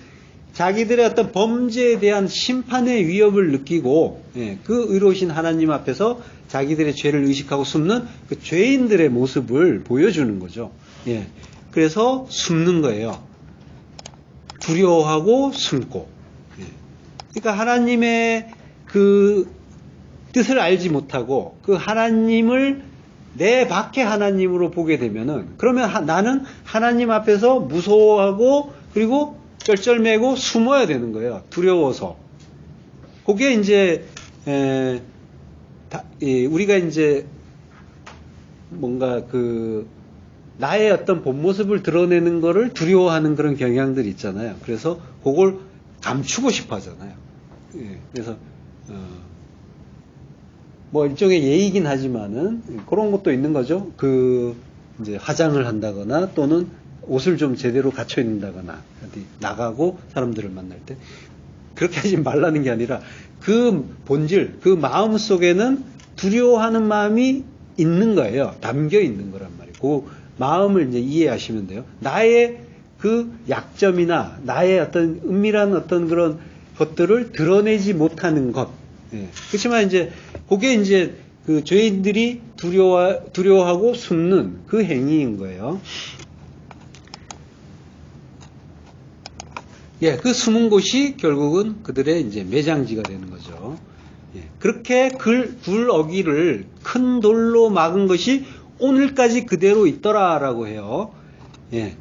자기들의 어떤 범죄에 대한 심판의 위협을 느끼고 그 의로우신 하나님 앞에서 자기들의 죄를 의식하고 숨는 그 죄인들의 모습을 보여주는 거죠. 예. 그래서 숨는 거예요. 두려워하고 숨고. 예. 그러니까 하나님의 그 뜻을 알지 못하고 그 하나님을 내 밖의 하나님으로 보게 되면은, 그러면 나는 하나님 앞에서 무서워하고 그리고 쩔쩔매고 숨어야 되는 거예요. 두려워서. 그게 이제 우리가 이제 뭔가 나의 어떤 본 모습을 드러내는 거를 두려워하는 그런 경향들이 있잖아요. 그래서 그걸 감추고 싶어 하잖아요. 예, 그래서 뭐 일종의 예의긴 하지만은 그런 것도 있는 거죠. 이제 화장을 한다거나 또는 옷을 좀 제대로 갖춰 입는다거나 어디 나가고 사람들을 만날 때 그렇게 하지 말라는 게 아니라 그 본질, 그 마음 속에는 두려워하는 마음이 있는 거예요. 담겨 있는 거란 말이에요. 그 마음을 이제 이해하시면 돼요. 나의 그 약점이나 나의 어떤 은밀한 어떤 그런 것들을 드러내지 못하는 것. 예. 그렇지만 이제 그게 이제 그 죄인들이 두려워하고 숨는 그 행위인 거예요. 예, 그 숨은 곳이 결국은 그들의 이제 매장지가 되는 거죠. 예, 그렇게 굴 어기를 큰 돌로 막은 것이 오늘까지 그대로 있더라라고 해요. 예,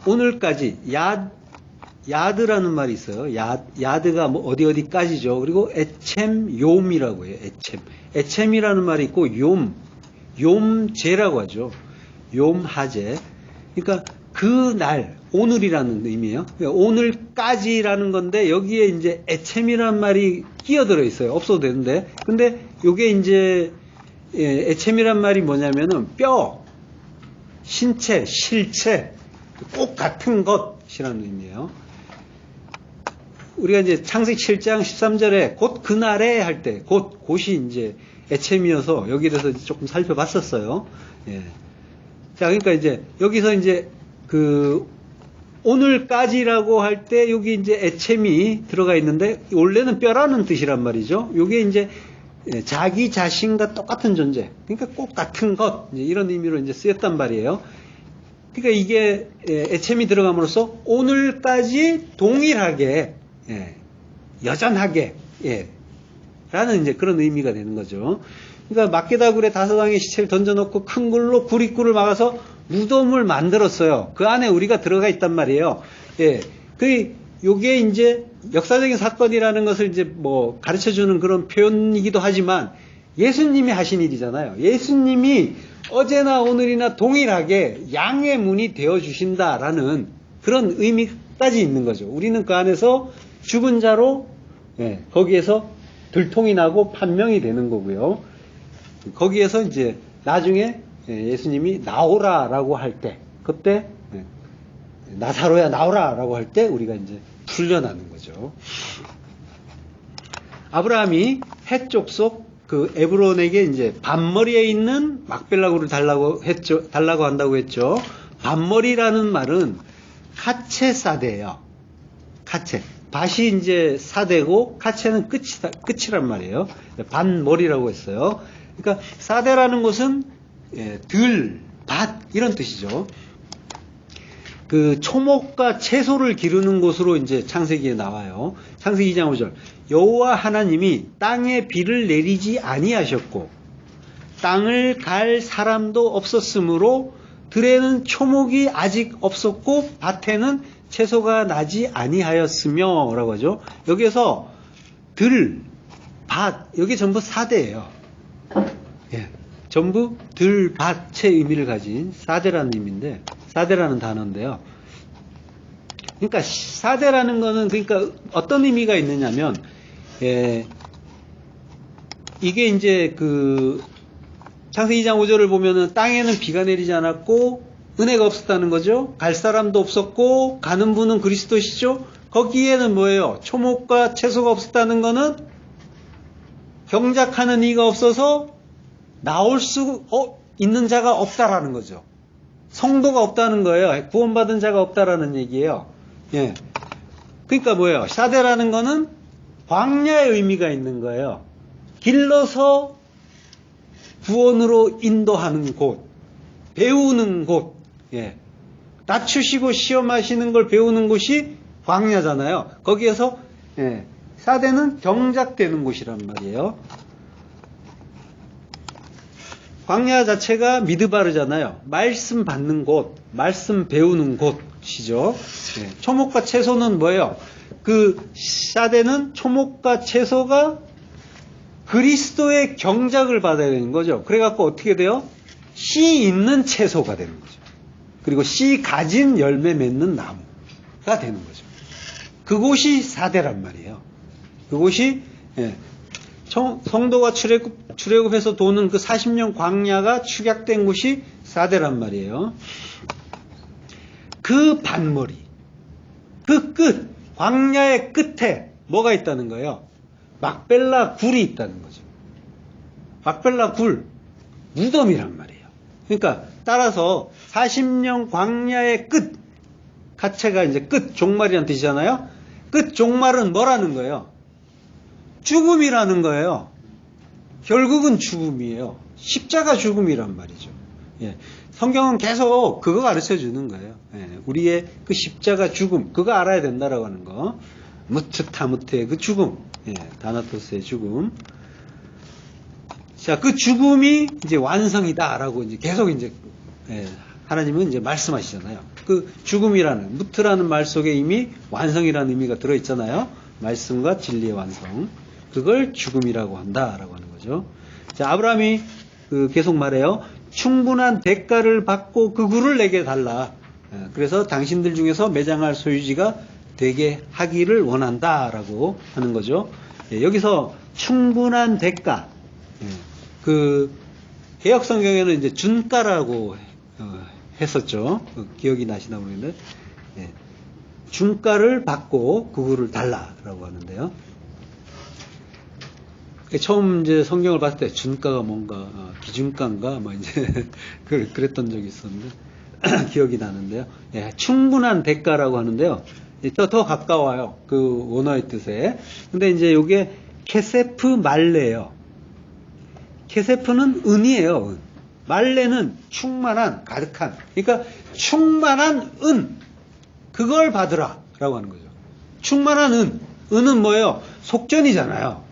오늘까지 야드라는 말이 있어요. 야드가 뭐 어디까지죠. 그리고 에쳄 욤이라고 해요. 에쳄이라는 말이 있고 욤제라고 하죠. 욤하제. 그러니까 그 날, 오늘이라는 의미예요. 그러니까 오늘까지라는 건데 여기에 이제 에쳄이라는 말이 끼어들어 있어요. 없어도 되는데. 근데 요게 이제 에쳄이란 말이 뭐냐면은 뼈, 신체, 실체, 꼭 같은 것이라는 의미예요. 우리가 이제 창세기 7장 13절에 곧 그날에 할 때, 곧이 이제 에쳄이어서 여기에 대해서 조금 살펴봤었어요. 예. 자, 그러니까 이제 여기서 이제 오늘까지라고 할 때 여기 이제 에쳄이 들어가 있는데 원래는 뼈라는 뜻이란 말이죠. 이게 이제 자기 자신과 똑같은 존재. 그러니까 꼭 같은 것. 이런 의미로 이제 쓰였단 말이에요. 그러니까 이게 에쳄이 들어감으로써 오늘까지 동일하게, 여전하게, 라는 이제 그런 의미가 되는 거죠. 그러니까 막게다굴에 5왕의 시체를 던져놓고 큰 굴로 구릿굴을 막아서 무덤을 만들었어요. 그 안에 우리가 들어가 있단 말이에요. 예. 요게 이제 역사적인 사건이라는 것을 이제 뭐 가르쳐 주는 그런 표현이기도 하지만 예수님이 하신 일이잖아요. 예수님이 어제나 오늘이나 동일하게 양의 문이 되어 주신다라는 그런 의미까지 있는 거죠. 우리는 그 안에서 죽은 자로, 거기에서 들통이 나고 판명이 되는 거고요. 거기에서 이제 나중에 예수님이 나오라라고 할 때, 그때 나사로야 나오라라고 할 때 우리가 이제 풀려나는 거죠. 아브라함이 해쪽 속 그 에브론에게 이제 반머리에 있는 막벨라굴을 달라고 한다고 했죠. 반머리라는 말은 카체사대예요. 카체. 밭이 이제 사대고 카체는 끝이란 말이에요. 반머리라고 했어요. 그러니까 사대라는 것은 밭 이런 뜻이죠. 그 초목과 채소를 기르는 곳으로 이제 창세기에 나와요. 창세기 2장 5절. 여호와 하나님이 땅에 비를 내리지 아니하셨고 땅을 갈 사람도 없었으므로 들에는 초목이 아직 없었고 밭에는 채소가 나지 아니하였으며 라고 하죠. 여기에서 밭 여기 전부 사대예요. 전부 들밭의 의미를 가진 사대라는 의미인데, 사대라는 단어인데요. 그러니까 사대라는 거는 그러니까 어떤 의미가 있느냐면, 이게 이제 그 창세기 2장 5절을 보면은 땅에는 비가 내리지 않았고 은혜가 없었다는 거죠. 갈 사람도 없었고 가는 분은 그리스도시죠. 거기에는 뭐예요? 초목과 채소가 없었다는 거는 경작하는 이가 없어서 나올 수 있는 자가 없다라는 거죠. 성도가 없다는 거예요. 구원받은 자가 없다라는 얘기예요. 예. 그러니까 뭐예요? 사대라는 거는 광야의 의미가 있는 거예요. 길러서 구원으로 인도하는 곳, 배우는 곳, 예. 낮추시고 시험하시는 걸 배우는 곳이 광야잖아요. 거기에서 예. 사대는 경작되는 곳이란 말이에요. 광야 자체가 미드바르잖아요. 말씀 받는 곳, 말씀 배우는 곳이죠. 예. 초목과 채소는 뭐예요? 그 사대는 초목과 채소가 그리스도의 경작을 받아야 되는 거죠. 그래갖고 어떻게 돼요? 씨 있는 채소가 되는 거죠. 그리고 씨 가진 열매 맺는 나무가 되는 거죠. 그곳이 사대란 말이에요. 그곳이 예. 성도가 출애굽해서 도는 그 40년 광야가 축약된 곳이 사대란 말이에요. 그 반머리, 그 끝, 광야의 끝에 뭐가 있다는 거예요? 막벨라 굴이 있다는 거죠. 막벨라 굴, 무덤이란 말이에요. 그러니까 따라서 40년 광야의 끝, 가체가 이제 끝, 종말이라는 뜻이잖아요. 끝 종말은 뭐라는 거예요? 죽음이라는 거예요. 결국은 죽음이에요. 십자가 죽음이란 말이죠. 예. 성경은 계속 그거 가르쳐 주는 거예요. 예. 우리의 그 십자가 죽음, 그거 알아야 된다라고 하는 거. 무트타무트의 그 죽음, 예. 다나토스의 죽음. 자, 그 죽음이 이제 완성이다라고 이제 계속 이제 예. 하나님은 이제 말씀하시잖아요. 그 죽음이라는 무트라는 말 속에 이미 완성이라는 의미가 들어 있잖아요. 말씀과 진리의 완성. 그걸 죽음이라고 한다라고 하는 거죠. 자, 아브라함이 계속 말해요. 충분한 대가를 받고 그 굴을 내게 달라. 그래서 당신들 중에서 매장할 소유지가 되게 하기를 원한다라고 하는 거죠. 여기서 충분한 대가. 그 개역 성경에는 이제 준가라고 했었죠. 기억이 나시나 모르겠는데 준가를 받고 그 굴을 달라라고 하는데요. 처음 이제 성경을 봤을 때 준가가 뭔가 기준가인가 뭐 이제 그랬던 적이 있었는데 기억이 나는데요. 예, 충분한 대가라고 하는데요. 더 가까워요. 그 원어의 뜻에. 근데 이제 이게 케세프 말레예요. 케세프는 은이에요. 은. 말레는 충만한, 가득한. 그러니까 충만한 은. 그걸 받으라라고 하는 거죠. 충만한 은. 은은 뭐예요? 속전이잖아요.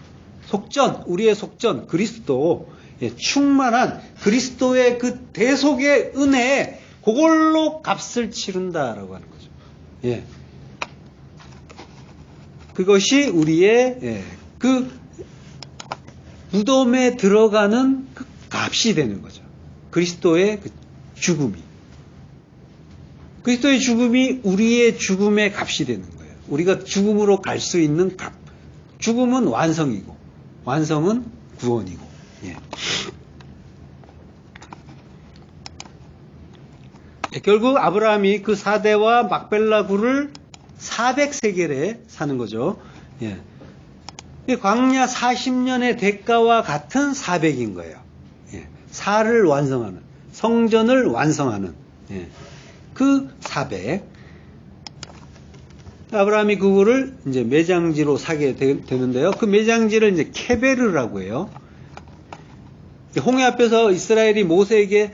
속전, 우리의 속전, 그리스도, 예, 충만한 그리스도의 그 대속의 은혜에 그걸로 값을 치른다라고 하는 거죠. 예. 그것이 우리의 예, 그 무덤에 들어가는 그 값이 되는 거죠. 그리스도의 그 죽음이. 그리스도의 죽음이 우리의 죽음의 값이 되는 거예요. 우리가 죽음으로 갈 수 있는 값. 죽음은 완성이고 완성은 구원이고. 예. 결국 아브라함이 그 사대와 막벨라 굴을 400세겔에 사는 거죠. 예. 광야 40년의 대가와 같은 400인 거예요. 예. 사를 완성하는, 성전을 완성하는 예. 그 400. 아브라함이 그거를 이제 매장지로 사게 되는데요. 그 매장지를 이제 케베르라고 해요. 홍해 앞에서 이스라엘이 모세에게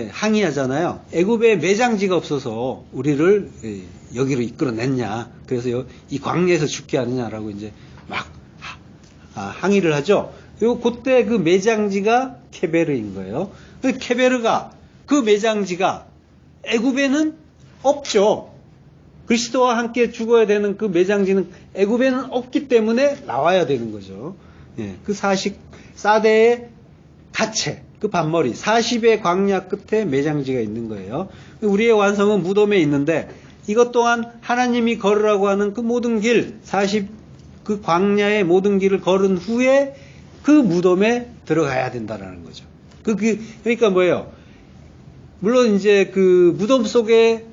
항의하잖아요. 애굽에 매장지가 없어서 우리를 여기로 이끌어냈냐. 그래서 이 광야에서 죽게 하느냐라고 이제 막 항의를 하죠. 그때 그 매장지가 케베르인 거예요. 그 케베르가 그 매장지가 애굽에는 없죠. 그리스도와 함께 죽어야 되는 그 매장지는 애굽에는 없기 때문에 나와야 되는 거죠. 예, 그 사대의 가체, 그 반머리 40의 광야 끝에 매장지가 있는 거예요. 우리의 완성은 무덤에 있는데 이것 또한 하나님이 걸으라고 하는 그 모든 길 40 그 광야의 모든 길을 걸은 후에 그 무덤에 들어가야 된다라는 거죠. 그러니까 뭐예요? 물론 이제 그 무덤 속의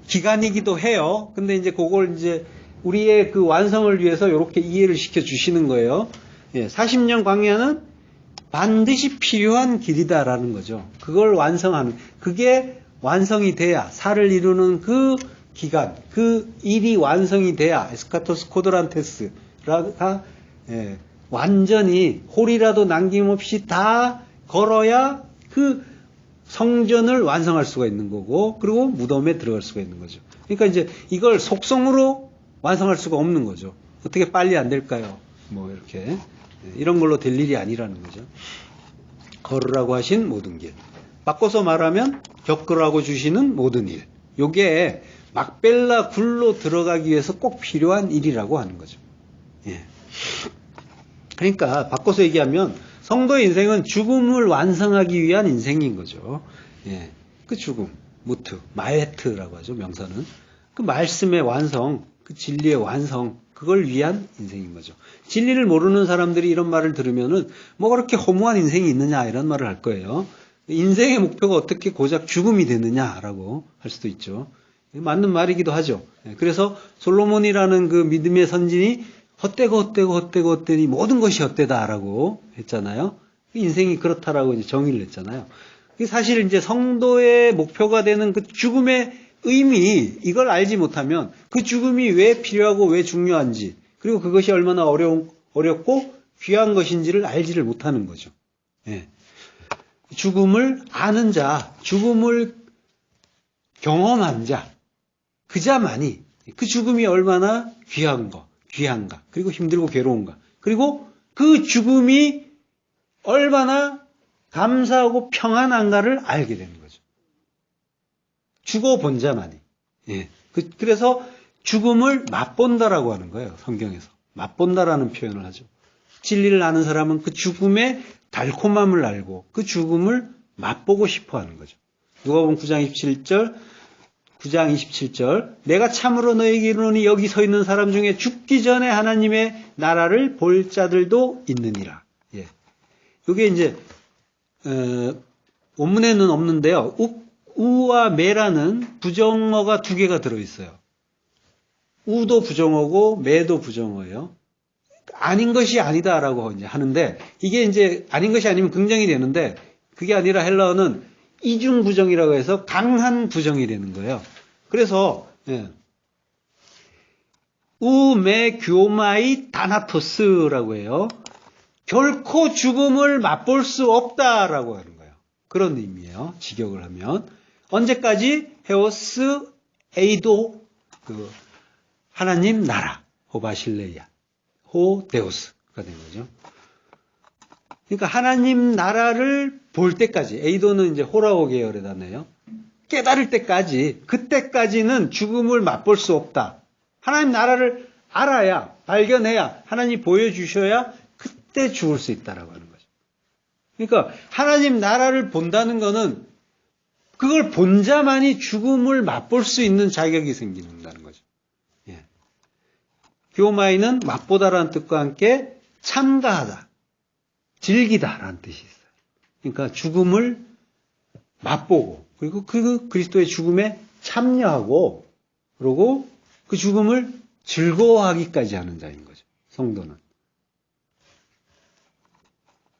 기간이기도 해요. 근데 이제 그걸 이제 우리의 그 완성을 위해서 이렇게 이해를 시켜 주시는 거예요. 예, 40년 광야는 반드시 필요한 길이다라는 거죠. 그걸 완성하는, 그게 완성이 돼야, 살을 이루는 그 기간, 그 일이 완성이 돼야, 에스카토스 코드란테스가, 예, 완전히 홀이라도 남김없이 다 걸어야 그 성전을 완성할 수가 있는 거고, 그리고 무덤에 들어갈 수가 있는 거죠. 그러니까 이제 이걸 속성으로 완성할 수가 없는 거죠. 어떻게 빨리 안 될까요? 뭐 이렇게. 이런 걸로 될 일이 아니라는 거죠. 걸으라고 하신 모든 길. 바꿔서 말하면 겪으라고 주시는 모든 일. 요게 막벨라 굴로 들어가기 위해서 꼭 필요한 일이라고 하는 거죠. 예. 그러니까 바꿔서 얘기하면 성도의 인생은 죽음을 완성하기 위한 인생인 거죠. 예. 그 죽음, 무트, 마에트라고 하죠. 명사는. 그 말씀의 완성, 그 진리의 완성, 그걸 위한 인생인 거죠. 진리를 모르는 사람들이 이런 말을 들으면은 뭐 그렇게 허무한 인생이 있느냐 이런 말을 할 거예요. 인생의 목표가 어떻게 고작 죽음이 되느냐라고 할 수도 있죠. 맞는 말이기도 하죠. 그래서 솔로몬이라는 그 믿음의 선진이 헛되고 모든 것이 헛되다라고 했잖아요. 인생이 그렇다라고 이제 정의를 했잖아요. 사실 이제 성도의 목표가 되는 그 죽음의 의미, 이걸 알지 못하면 그 죽음이 왜 필요하고 왜 중요한지, 그리고 그것이 얼마나 어렵고 귀한 것인지를 알지를 못하는 거죠. 예. 죽음을 아는 자, 죽음을 경험한 자, 그자만이 그 죽음이 얼마나 귀한가, 그리고 힘들고 괴로운가, 그리고 그 죽음이 얼마나 감사하고 평안한가를 알게 되는 거죠. 죽어본 자만이. 예. 그래서 죽음을 맛본다라고 하는 거예요. 성경에서. 맛본다라는 표현을 하죠. 진리를 아는 사람은 그 죽음의 달콤함을 알고 그 죽음을 맛보고 싶어 하는 거죠. 누가복음 9장 27절 내가 참으로 너에게 이르노니 여기 서 있는 사람 중에 죽기 전에 하나님의 나라를 볼 자들도 있느니라. 예. 이게 이제 원문에는 없는데요. 우와 매라는 부정어가 두 개가 들어있어요. 우도 부정어고 매도 부정어예요. 아닌 것이 아니다라고 이제 하는데, 이게 이제 아닌 것이 아니면 긍정이 되는데, 그게 아니라 헬라어는 이중 부정이라고 해서 강한 부정이 되는 거예요. 그래서 우메 교마이 다나토스라고 해요. 결코 죽음을 맛볼 수 없다라고 하는 거예요. 그런 의미예요. 직역을 하면. 언제까지? 헤오스 에이도 하나님 나라 호바실레이아 호 데우스가 된 거죠. 그러니까 하나님 나라를 볼 때까지, 에이도는 이제 호라오 계열의 단어예요. 깨달을 때까지, 그때까지는 죽음을 맛볼 수 없다. 하나님 나라를 알아야, 발견해야, 하나님 보여주셔야 그때 죽을 수 있다라고 하는 거죠. 그러니까 하나님 나라를 본다는 거는 그걸 본 자만이 죽음을 맛볼 수 있는 자격이 생긴다는 거죠. 예. 교마이는 맛보다라는 뜻과 함께 참가하다, 즐기다라는 뜻이 있어요. 그러니까 죽음을 맛보고, 그리고 그 그리스도의 죽음에 참여하고, 그리고 그 죽음을 즐거워하기까지 하는 자인 거죠. 성도는.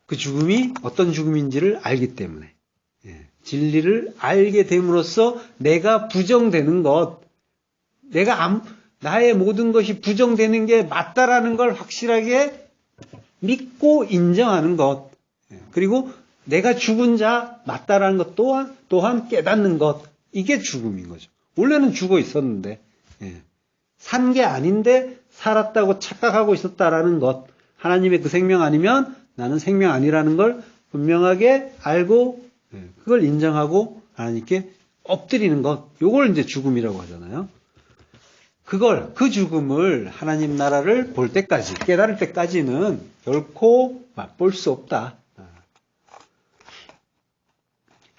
그 죽음이 어떤 죽음인지를 알기 때문에. 예. 진리를 알게 됨으로써 내가 부정되는 것, 나의 모든 것이 부정되는 게 맞다라는 걸 확실하게 믿고 인정하는 것, 그리고 내가 죽은 자 맞다라는 것 또한 깨닫는 것, 이게 죽음인 거죠. 원래는 죽어 있었는데, 산 게 아닌데 살았다고 착각하고 있었다라는 것, 하나님의 그 생명 아니면 나는 생명 아니라는 걸 분명하게 알고 그걸 인정하고 하나님께 엎드리는 것, 요걸 이제 죽음이라고 하잖아요. 그 죽음을 하나님 나라를 볼 때까지, 깨달을 때까지는 결코 맛볼 수 없다.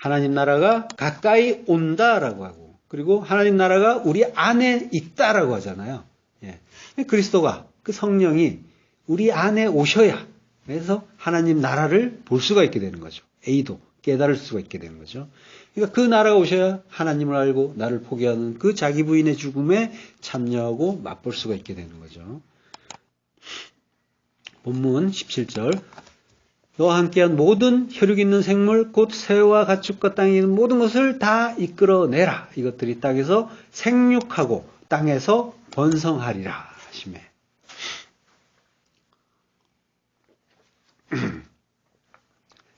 하나님 나라가 가까이 온다라고 하고, 그리고 하나님 나라가 우리 안에 있다라고 하잖아요. 예. 그리스도가, 그 성령이 우리 안에 오셔야, 그래서 하나님 나라를 볼 수가 있게 되는 거죠. A도 깨달을 수가 있게 되는 거죠. 그러니까 그 나라가 오셔야 하나님을 알고 나를 포기하는 그 자기 부인의 죽음에 참여하고 맛볼 수가 있게 되는 거죠. 본문 17절. 너와 함께한 모든 혈육 있는 생물 곧 새와 가축과 땅에 있는 모든 것을 다 이끌어내라. 이것들이 땅에서 생육하고 땅에서 번성하리라 하시매.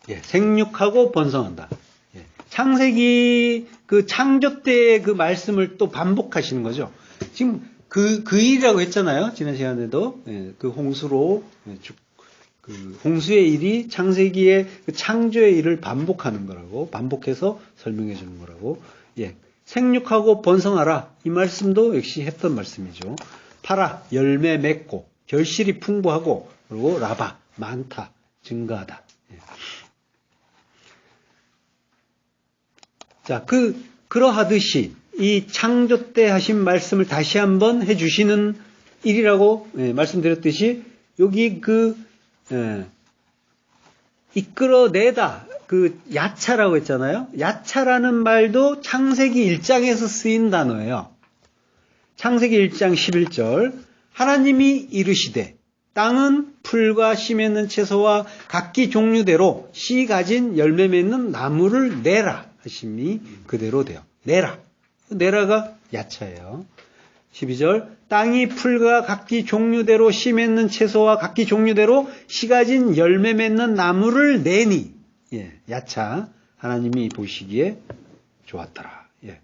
예, 생육하고 번성한다. 예, 창세기 그 창조 때의 그 말씀을 또 반복하시는 거죠. 지금 그 일이라고 했잖아요. 지난 시간에도. 예, 그 홍수로 그 홍수의 일이 창세기의 그 창조의 일을 반복하는 거라고, 반복해서 설명해 주는 거라고. 예, 생육하고 번성하라. 이 말씀도 역시 했던 말씀이죠. 팔아 열매 맺고 결실이 풍부하고, 그리고 라바 많다, 증가하다. 예. 자, 그러하듯이 이 창조 때 하신 말씀을 다시 한번 해주시는 일이라고 말씀드렸듯이, 여기 이끌어내다, 그 야차라고 했잖아요. 야차라는 말도 창세기 1장에서 쓰인 단어예요. 창세기 1장 11절. 하나님이 이르시되 땅은 풀과 씨 맺는 채소와 각기 종류대로 씨 가진 열매 맺는 나무를 내라 하심이 그대로 돼요. 내라. 내라가 야차예요. 12절. 땅이 풀과 각기 종류대로 씨 맺는 채소와 각기 종류대로 씨 가진 열매 맺는 나무를 내니. 예, 야차. 하나님이 보시기에 좋았더라. 예.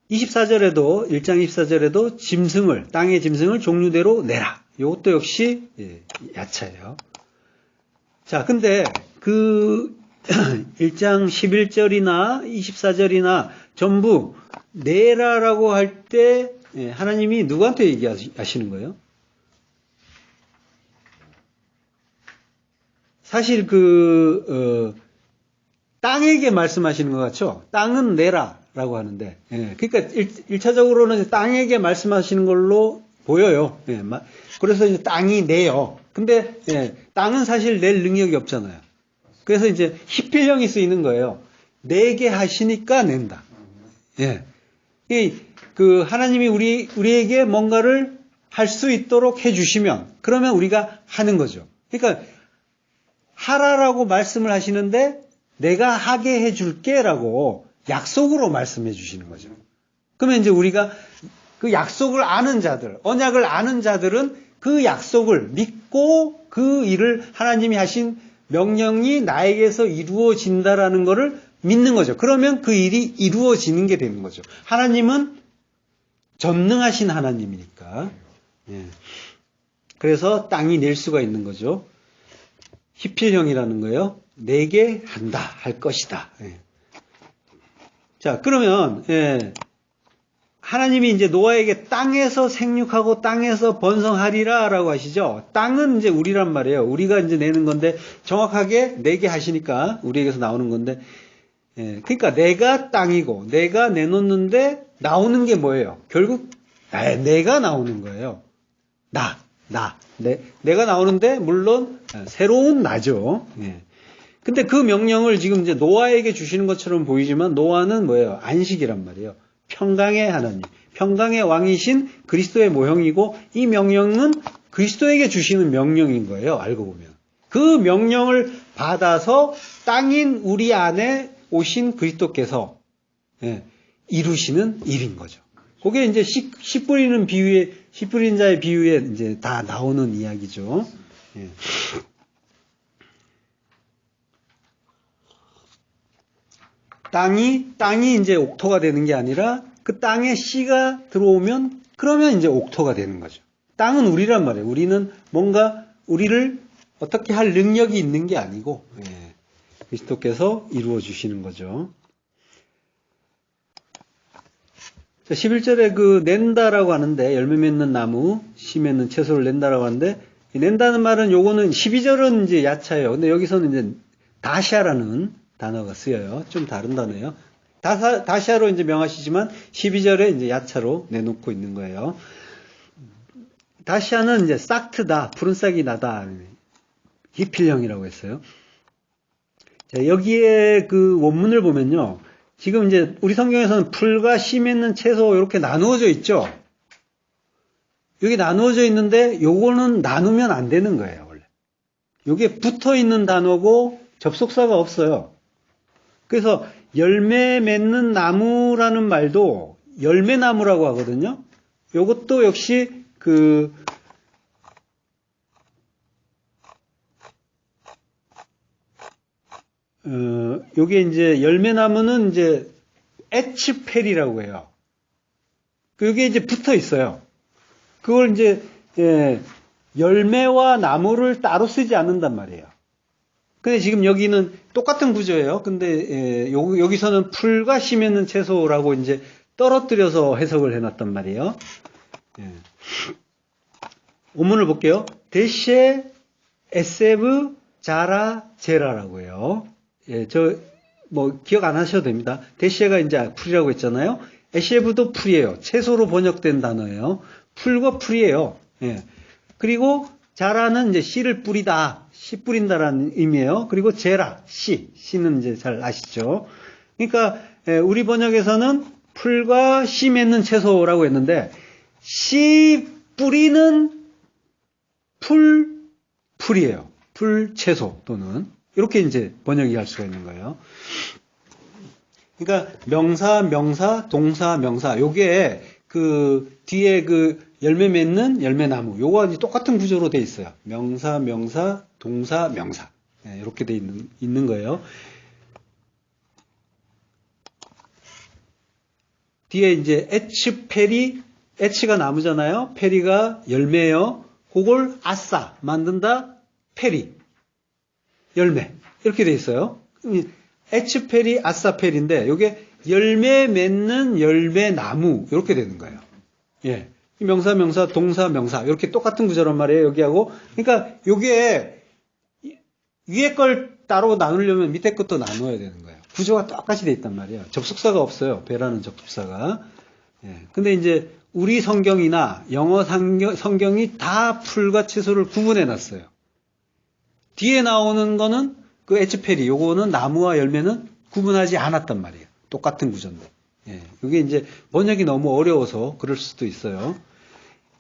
24절에도, 1장 24절에도 짐승을, 땅의 짐승을 종류대로 내라. 이것도 역시 야차예요. 자, 근데 그 1장 11절이나 24절이나 전부 내라라고 할 때 하나님이 누구한테 얘기하시는 거예요? 사실 땅에게 말씀하시는 것 같죠? 땅은 내라라고 하는데, 그러니까 1차적으로는 땅에게 말씀하시는 걸로 보여요. 그래서 이제 땅이 내요. 근데 땅은 사실 낼 능력이 없잖아요. 그래서 이제 히필형이 쓰이는 거예요. 내게 하시니까 낸다. 예. 그 하나님이 우리에게 뭔가를 할 수 있도록 해주시면, 그러면 우리가 하는 거죠. 그러니까 하라라고 말씀을 하시는데 내가 하게 해줄게라고 약속으로 말씀해 주시는 거죠. 그러면 이제 우리가 그 약속을 아는 자들, 언약을 아는 자들은 그 약속을 믿고 그 일을 하나님이 하신 명령이 나에게서 이루어진다라는 것을 믿는 거죠. 그러면 그 일이 이루어지는 게 되는 거죠. 하나님은 전능하신 하나님이니까. 예. 그래서 땅이 낼 수가 있는 거죠. 히필형이라는 거예요. 내게 한다, 할 것이다. 예. 자, 그러면 하나님이 이제 노아에게 땅에서 생육하고 땅에서 번성하리라 라고 하시죠. 땅은 이제 우리란 말이에요. 우리가 이제 내는 건데, 정확하게 내게 하시니까 우리에게서 나오는 건데, 그러니까 내가 땅이고 내가 내놓는데 나오는 게 뭐예요? 결국 내가 나오는 거예요. 내가 나오는데 물론 새로운 나죠. 근데 그 명령을 지금 이제 노아에게 주시는 것처럼 보이지만, 노아는 뭐예요? 안식이란 말이에요. 평강의 하나님, 평강의 왕이신 그리스도의 모형이고, 이 명령은 그리스도에게 주시는 명령인 거예요. 알고 보면 그 명령을 받아서 땅인 우리 안에 오신 그리스도께서 이루시는 일인 거죠. 그게 이제 씨 뿌리는 비유에, 씨 뿌리는 자의 비유에 이제 다 나오는 이야기죠. 땅이 이제 옥토가 되는 게 아니라, 그 땅에 씨가 들어오면 그러면 이제 옥토가 되는 거죠. 땅은 우리란 말이에요. 우리는 뭔가 우리를 어떻게 할 능력이 있는 게 아니고, 그리스도께서 이루어 주시는 거죠. 자, 11절에 그 낸다라고 하는데, 열매 맺는 나무, 씨 맺는 채소를 낸다라고 하는데, 낸다는 말은 요거는 12절은 이제 야차예요. 근데 여기서는 이제 다시아라는 단어가 쓰여요. 좀 다른 단어예요. 다시아로 이제 명하시지만 12절에 이제 야차로 내놓고 있는 거예요. 다시아는 이제 싹트다, 푸른 싹이 나다, 히필령이라고 했어요. 자, 여기에 그 원문을 보면요. 지금 이제 우리 성경에서는 풀과 씨 맺는 채소 이렇게 나누어져 있죠. 여기 나누어져 있는데 요거는 나누면 안 되는 거예요, 원래. 요게 붙어 있는 단어고 접속사가 없어요. 그래서 열매 맺는 나무라는 말도 열매나무라고 하거든요. 요것도 역시 요게 이제 열매나무는 이제 에치페리라고 해요. 그게 이제 붙어 있어요. 그걸 이제 열매와 나무를 따로 쓰지 않는단 말이에요. 근데 지금 여기는 똑같은 구조예요. 근데 여기서는 풀과 씨 맺는 채소라고 이제 떨어뜨려서 해석을 해놨단 말이에요. 원문을 볼게요. 데셰 에세브 자라 제라라고 해요. 기억 안 하셔도 됩니다. 데셰가 이제 풀이라고 했잖아요. 에셰브도 풀이에요. 채소로 번역된 단어예요. 풀과 풀이에요. 그리고 자라는 이제 씨를 뿌리다, 씨 뿌린다라는 의미예요. 그리고 제라, 씨는 이제 잘 아시죠? 그러니까 우리 번역에서는 풀과 씨 맺는 채소라고 했는데 씨 뿌리는 풀이에요. 풀 채소 또는 이렇게 이제 번역이 할 수가 있는 거예요. 그러니까 명사, 동사, 명사 요게 그 뒤에 그 열매 맺는 열매나무 요거 똑같은 구조로 돼 있어요. 명사, 동사, 명사 이렇게 돼 있는 거예요. 뒤에 이제 에치페리, 에치가 나무잖아요. 페리가 열매예요. 그걸 아싸 만든다. 페리 열매 이렇게 돼 있어요. 에치페리, 아싸페리인데 이게 열매 맺는 열매나무 이렇게 되는 거예요. 명사, 동사, 명사 이렇게 똑같은 구조란 말이에요. 여기하고 그러니까 이게 위에 걸 따로 나누려면 밑에 것도 나눠야 되는 거예요. 구조가 똑같이 돼 있단 말이에요. 접속사가 없어요. 배라는 접속사가. 근데 이제 우리 성경이나 영어 성경이 다 풀과 채소를 구분해 놨어요. 뒤에 나오는 거는 그 에치페리 요거는 나무와 열매는 구분하지 않았단 말이에요. 똑같은 구조인데. 이게 이제 번역이 너무 어려워서 그럴 수도 있어요.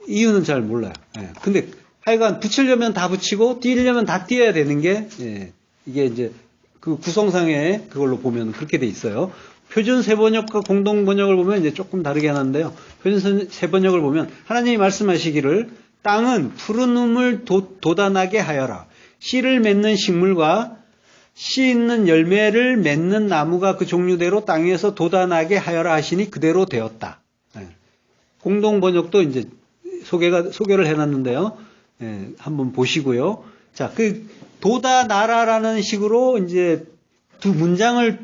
이유는 잘 몰라요. 근데 하여간 붙이려면 다 붙이고 띄려면 다 띄어야 되는 게 이게 이제 그 구성상에 그걸로 보면 그렇게 돼 있어요. 표준 세번역과 공동 번역을 보면 이제 조금 다르게 하는데요. 표준 세번역을 보면 하나님이 말씀하시기를 땅은 푸른 음을 돋아나게 하여라. 씨를 맺는 식물과 씨 있는 열매를 맺는 나무가 그 종류대로 땅에서 돋아나게 하여라 하시니 그대로 되었다. 공동 번역도 이제 소개를 해놨는데요. 한번 보시고요. 자, 그 돋아나라라는 식으로 이제 두 문장을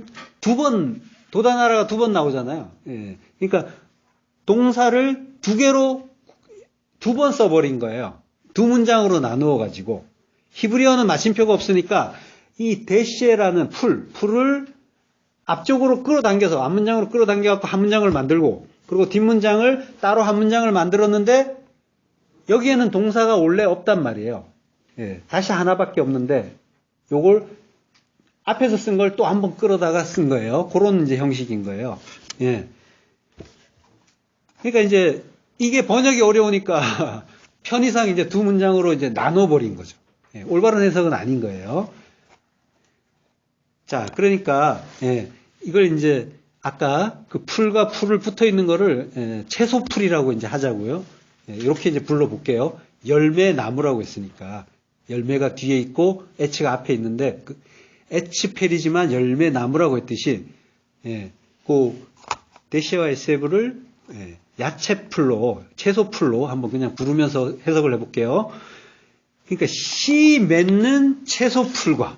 돋아나라가 두 번 나오잖아요. 그러니까 동사를 두 개로 두 번 써버린 거예요. 두 문장으로 나누어 가지고 히브리어는 마침표가 없으니까 이 데시에라는 풀을 앞쪽으로 끌어당겨서 앞문장으로 끌어당겨갖고 한 문장을 만들고 그리고 뒷문장을 따로 한 문장을 만들었는데 여기에는 동사가 원래 없단 말이에요. 다시 하나밖에 없는데 요걸 앞에서 쓴 걸 또 한 번 끌어다가 쓴 거예요. 그런 이제 형식인 거예요. 그러니까 이제 이게 번역이 어려우니까 편의상 이제 두 문장으로 이제 나눠버린 거죠. 올바른 해석은 아닌 거예요. 자, 그러니까 이걸 이제 아까 그 풀과 풀을 붙어 있는 거를 채소풀이라고 이제 하자고요. 이렇게 이제 불러볼게요. 열매나무라고 했으니까 열매가 뒤에 있고 에치가 앞에 있는데 그 에치페리지만 열매나무라고 했듯이 그 데시와 에세브를 야채풀로 채소풀로 한번 그냥 부르면서 해석을 해볼게요. 그러니까 씨 맺는 채소풀과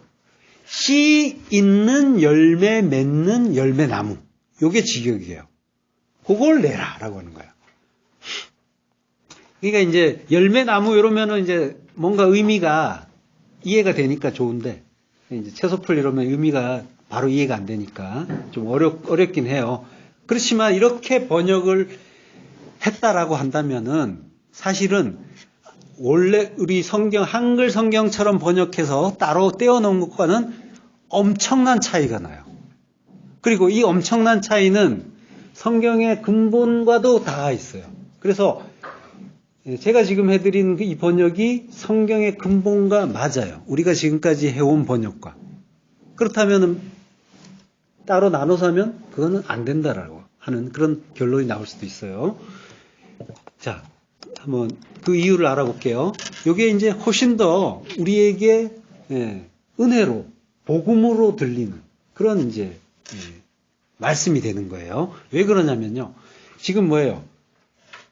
씨 있는 열매 맺는 열매나무 요게 직역이에요. 그걸 내라라고 하는 거예요. 그러니까 이제 열매나무 이러면은 이제 뭔가 의미가 이해가 되니까 좋은데 이제 채소풀 이러면 의미가 바로 이해가 안 되니까 좀 어렵긴 해요. 그렇지만 이렇게 번역을 했다라고 한다면은 사실은 원래 우리 성경, 한글 성경처럼 번역해서 따로 떼어놓은 것과는 엄청난 차이가 나요. 그리고 이 엄청난 차이는 성경의 근본과도 닿아 있어요. 그래서 제가 지금 해드린 이 번역이 성경의 근본과 맞아요. 우리가 지금까지 해온 번역과. 그렇다면 따로 나눠서 하면 그거는 안 된다라고 하는 그런 결론이 나올 수도 있어요. 자, 한번 그 이유를 알아볼게요. 이게 이제 훨씬 더 우리에게 은혜로, 복음으로 들리는 그런 이제 말씀이 되는 거예요. 왜 그러냐면요. 지금 뭐예요?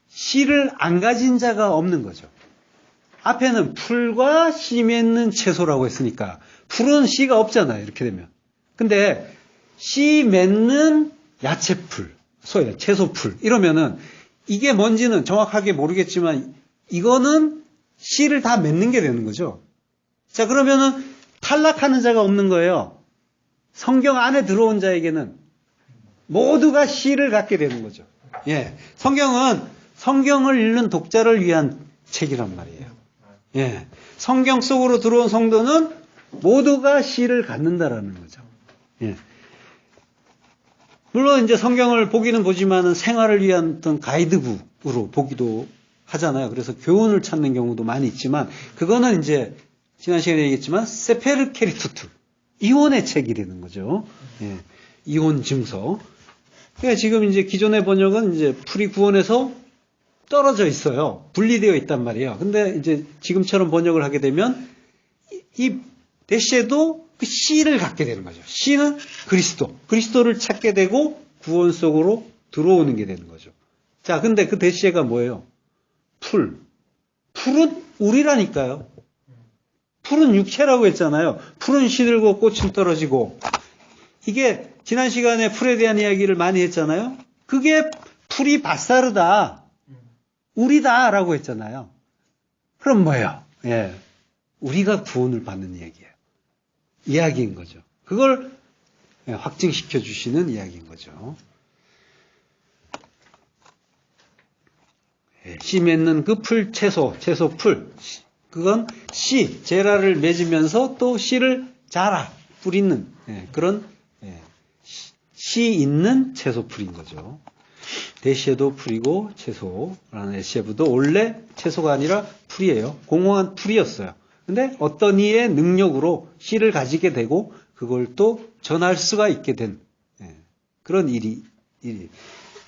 씨를 안 가진 자가 없는 거죠. 앞에는 풀과 씨 맺는 채소라고 했으니까 풀은 씨가 없잖아요. 이렇게 되면. 근데 씨 맺는 야채풀, 채소풀 이러면은 이게 뭔지는 정확하게 모르겠지만 이거는 씨를 다 맺는 게 되는 거죠. 자, 그러면은 탈락하는 자가 없는 거예요. 성경 안에 들어온 자에게는 모두가 씨를 갖게 되는 거죠. 예. 성경을 읽는 독자를 위한 책이란 말이에요. 예. 성경 속으로 들어온 성도는 모두가 씨를 갖는다라는 거죠. 예. 물론 이제 성경을 보기는 보지만은 생활을 위한 어떤 가이드북으로 보기도 하잖아요. 그래서 교훈을 찾는 경우도 많이 있지만 그거는 이제 지난 시간에 얘기했지만 세페르 케리투트 이혼의 책이 되는 거죠. 예. 이혼 증서. 그러니까 지금 이제 기존의 번역은 이제 풀이 구원에서 떨어져 있어요. 분리되어 있단 말이에요. 근데 이제 지금처럼 번역을 하게 되면 이 대시에도 그 씨를 갖게 되는 거죠. 씨는 그리스도를 찾게 되고 구원 속으로 들어오는 게 되는 거죠. 자, 근데 그 대시가 뭐예요? 풀은 우리라니까요. 풀은 육체라고 했잖아요. 풀은 시들고 꽃은 떨어지고. 이게 지난 시간에 풀에 대한 이야기를 많이 했잖아요. 그게 풀이 바사르다. 우리다라고 했잖아요. 그럼 뭐예요? 예. 우리가 구원을 받는 이야기인 거죠. 그걸 확증시켜 주시는 이야기인 거죠. 씨 맺는 그 풀, 채소풀. 그건 씨, 제라를 맺으면서 또 씨를 자라, 뿌리는 그런 씨 있는 채소풀인 거죠. 대시에도 풀이고 채소라는 에셰브도 원래 채소가 아니라 풀이에요. 공허한 풀이었어요. 근데 어떤 이의 능력으로 씨를 가지게 되고 그걸 또 전할 수가 있게 된 그런 일이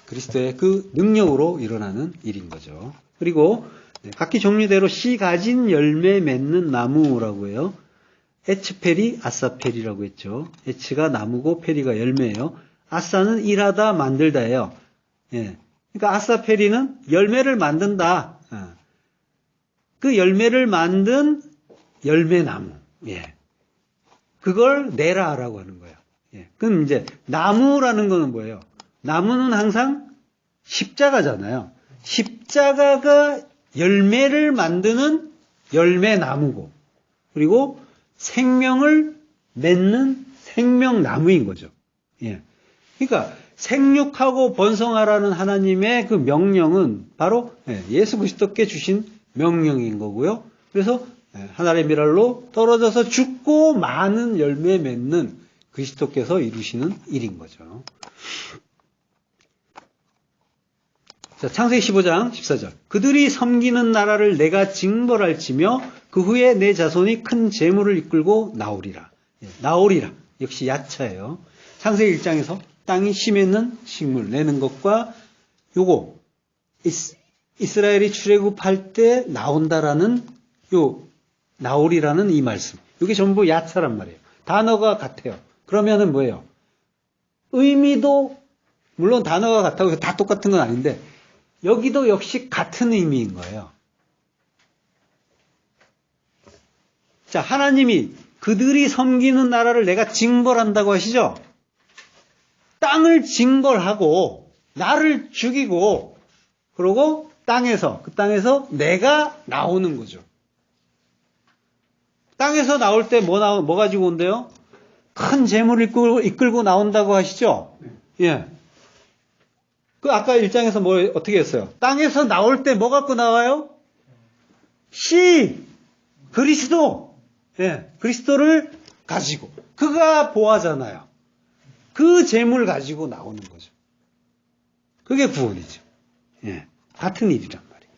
그리스도의 그 능력으로 일어나는 일인 거죠. 그리고 각기 종류대로 씨 가진 열매 맺는 나무라고 해요. 에츠페리, 아사페리라고 했죠. 에츠가 나무고 페리가 열매예요. 아사는 일하다, 만들다예요. 예. 그러니까 아사페리는 열매를 만든다. 그 열매를 만든 열매나무. 예. 그걸 내라라고 하는 거예요. 예. 그럼 이제 나무라는 거는 뭐예요? 나무는 항상 십자가잖아요. 십자가가 열매를 만드는 열매나무고, 그리고 생명을 맺는 생명나무인 거죠. 예. 그러니까 생육하고 번성하라는 하나님의 그 명령은 바로 예수 그리스도께 주신 명령인 거고요. 그래서 하늘의 미랄로 떨어져서 죽고 많은 열매 맺는 그리스도께서 이루시는 일인 거죠. 자, 창세기 15장 14절. 그들이 섬기는 나라를 내가 징벌할지며 그 후에 내 자손이 큰 재물을 이끌고 나오리라. 나오리라. 역시 야차예요. 창세기 1장에서 땅이 심했는 식물 내는 것과 요거 이스라엘이 출애굽할 때 나온다라는 요 나오리라는 이 말씀. 이게 전부 야차란 말이에요. 단어가 같아요. 그러면은 뭐예요? 의미도 물론 단어가 같다고 해서 다 똑같은 건 아닌데 여기도 역시 같은 의미인 거예요. 자, 하나님이 그들이 섬기는 나라를 내가 징벌한다고 하시죠? 땅을 징벌하고 나를 죽이고 그러고 그 땅에서 내가 나오는 거죠. 땅에서 나올 때 뭐 가지고 온대요? 큰 재물을 이끌고 나온다고 하시죠? 예. 그 아까 1장에서 어떻게 했어요? 땅에서 나올 때 뭐 갖고 나와요? 씨! 그리스도! 예. 그리스도를 가지고. 그가 보아잖아요. 그 재물 가지고 나오는 거죠. 그게 구원이죠. 예. 같은 일이란 말이에요.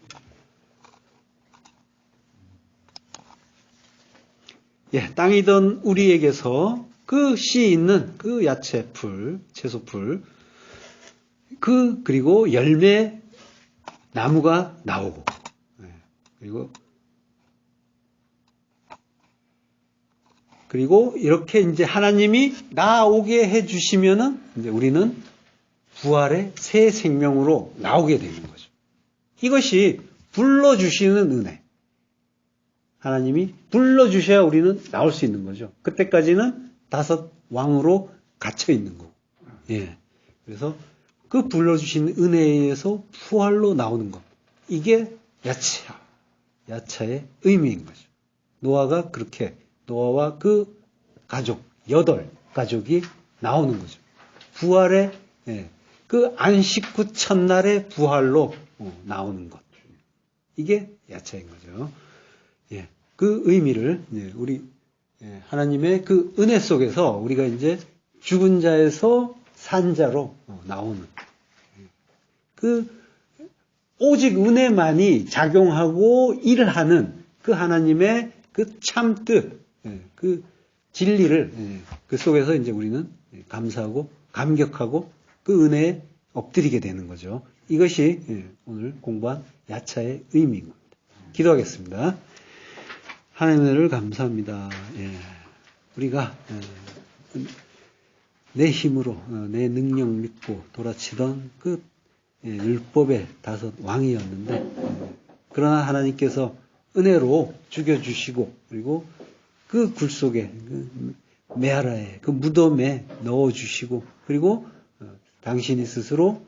예. 땅이던 우리에게서 그 씨 있는 그 야채풀, 채소풀, 그리고 열매 나무가 나오고, 그리고 이렇게 이제 하나님이 나오게 해주시면은 이제 우리는 부활의 새 생명으로 나오게 되는 거죠. 이것이 불러주시는 은혜. 하나님이 불러주셔야 우리는 나올 수 있는 거죠. 그때까지는 5 왕으로 갇혀 있는 거고. 예. 그래서 그 불러주신 은혜에 의해서 부활로 나오는 것. 이게 야차의 의미인 거죠. 노아와 그 가족, 8가족이 나오는 거죠. 부활의, 그 안식구 첫날의 부활로 나오는 것. 이게 야차인 거죠. 예. 그 의미를, 우리, 하나님의 그 은혜 속에서 우리가 이제 죽은 자에서 산 자로 나오는. 오직 은혜만이 작용하고 일을 하는 그 하나님의 그 참 뜻, 그 진리를 그 속에서 이제 우리는 감사하고 감격하고 그 은혜에 엎드리게 되는 거죠. 이것이 오늘 공부한 야차의 의미인 겁니다. 기도하겠습니다. 하나님의 은혜를 감사합니다. 우리가 내 힘으로 내 능력 믿고 돌아치던 그 율법의 5 왕이었는데 그러나 하나님께서 은혜로 죽여주시고 그리고 그 굴 속에 그 메아라에 그 무덤에 넣어주시고 그리고 당신이 스스로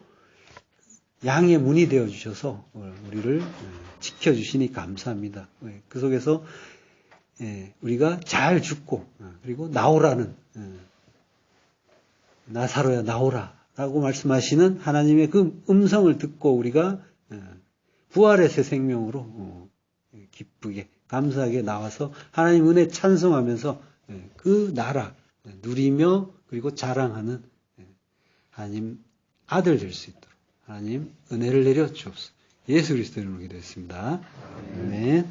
양의 문이 되어주셔서 우리를 지켜주시니 감사합니다. 그 속에서 우리가 잘 죽고 그리고 나오라는 나사로야 나오라 라고 말씀하시는 하나님의 그 음성을 듣고 우리가 부활의 새 생명으로 기쁘게 감사하게 나와서 하나님 은혜 찬송하면서 그 나라 누리며 그리고 자랑하는 하나님 아들 될 수 있도록 하나님 은혜를 내려 주옵소서. 예수 그리스도 이름으로 기도했습니다. 아멘.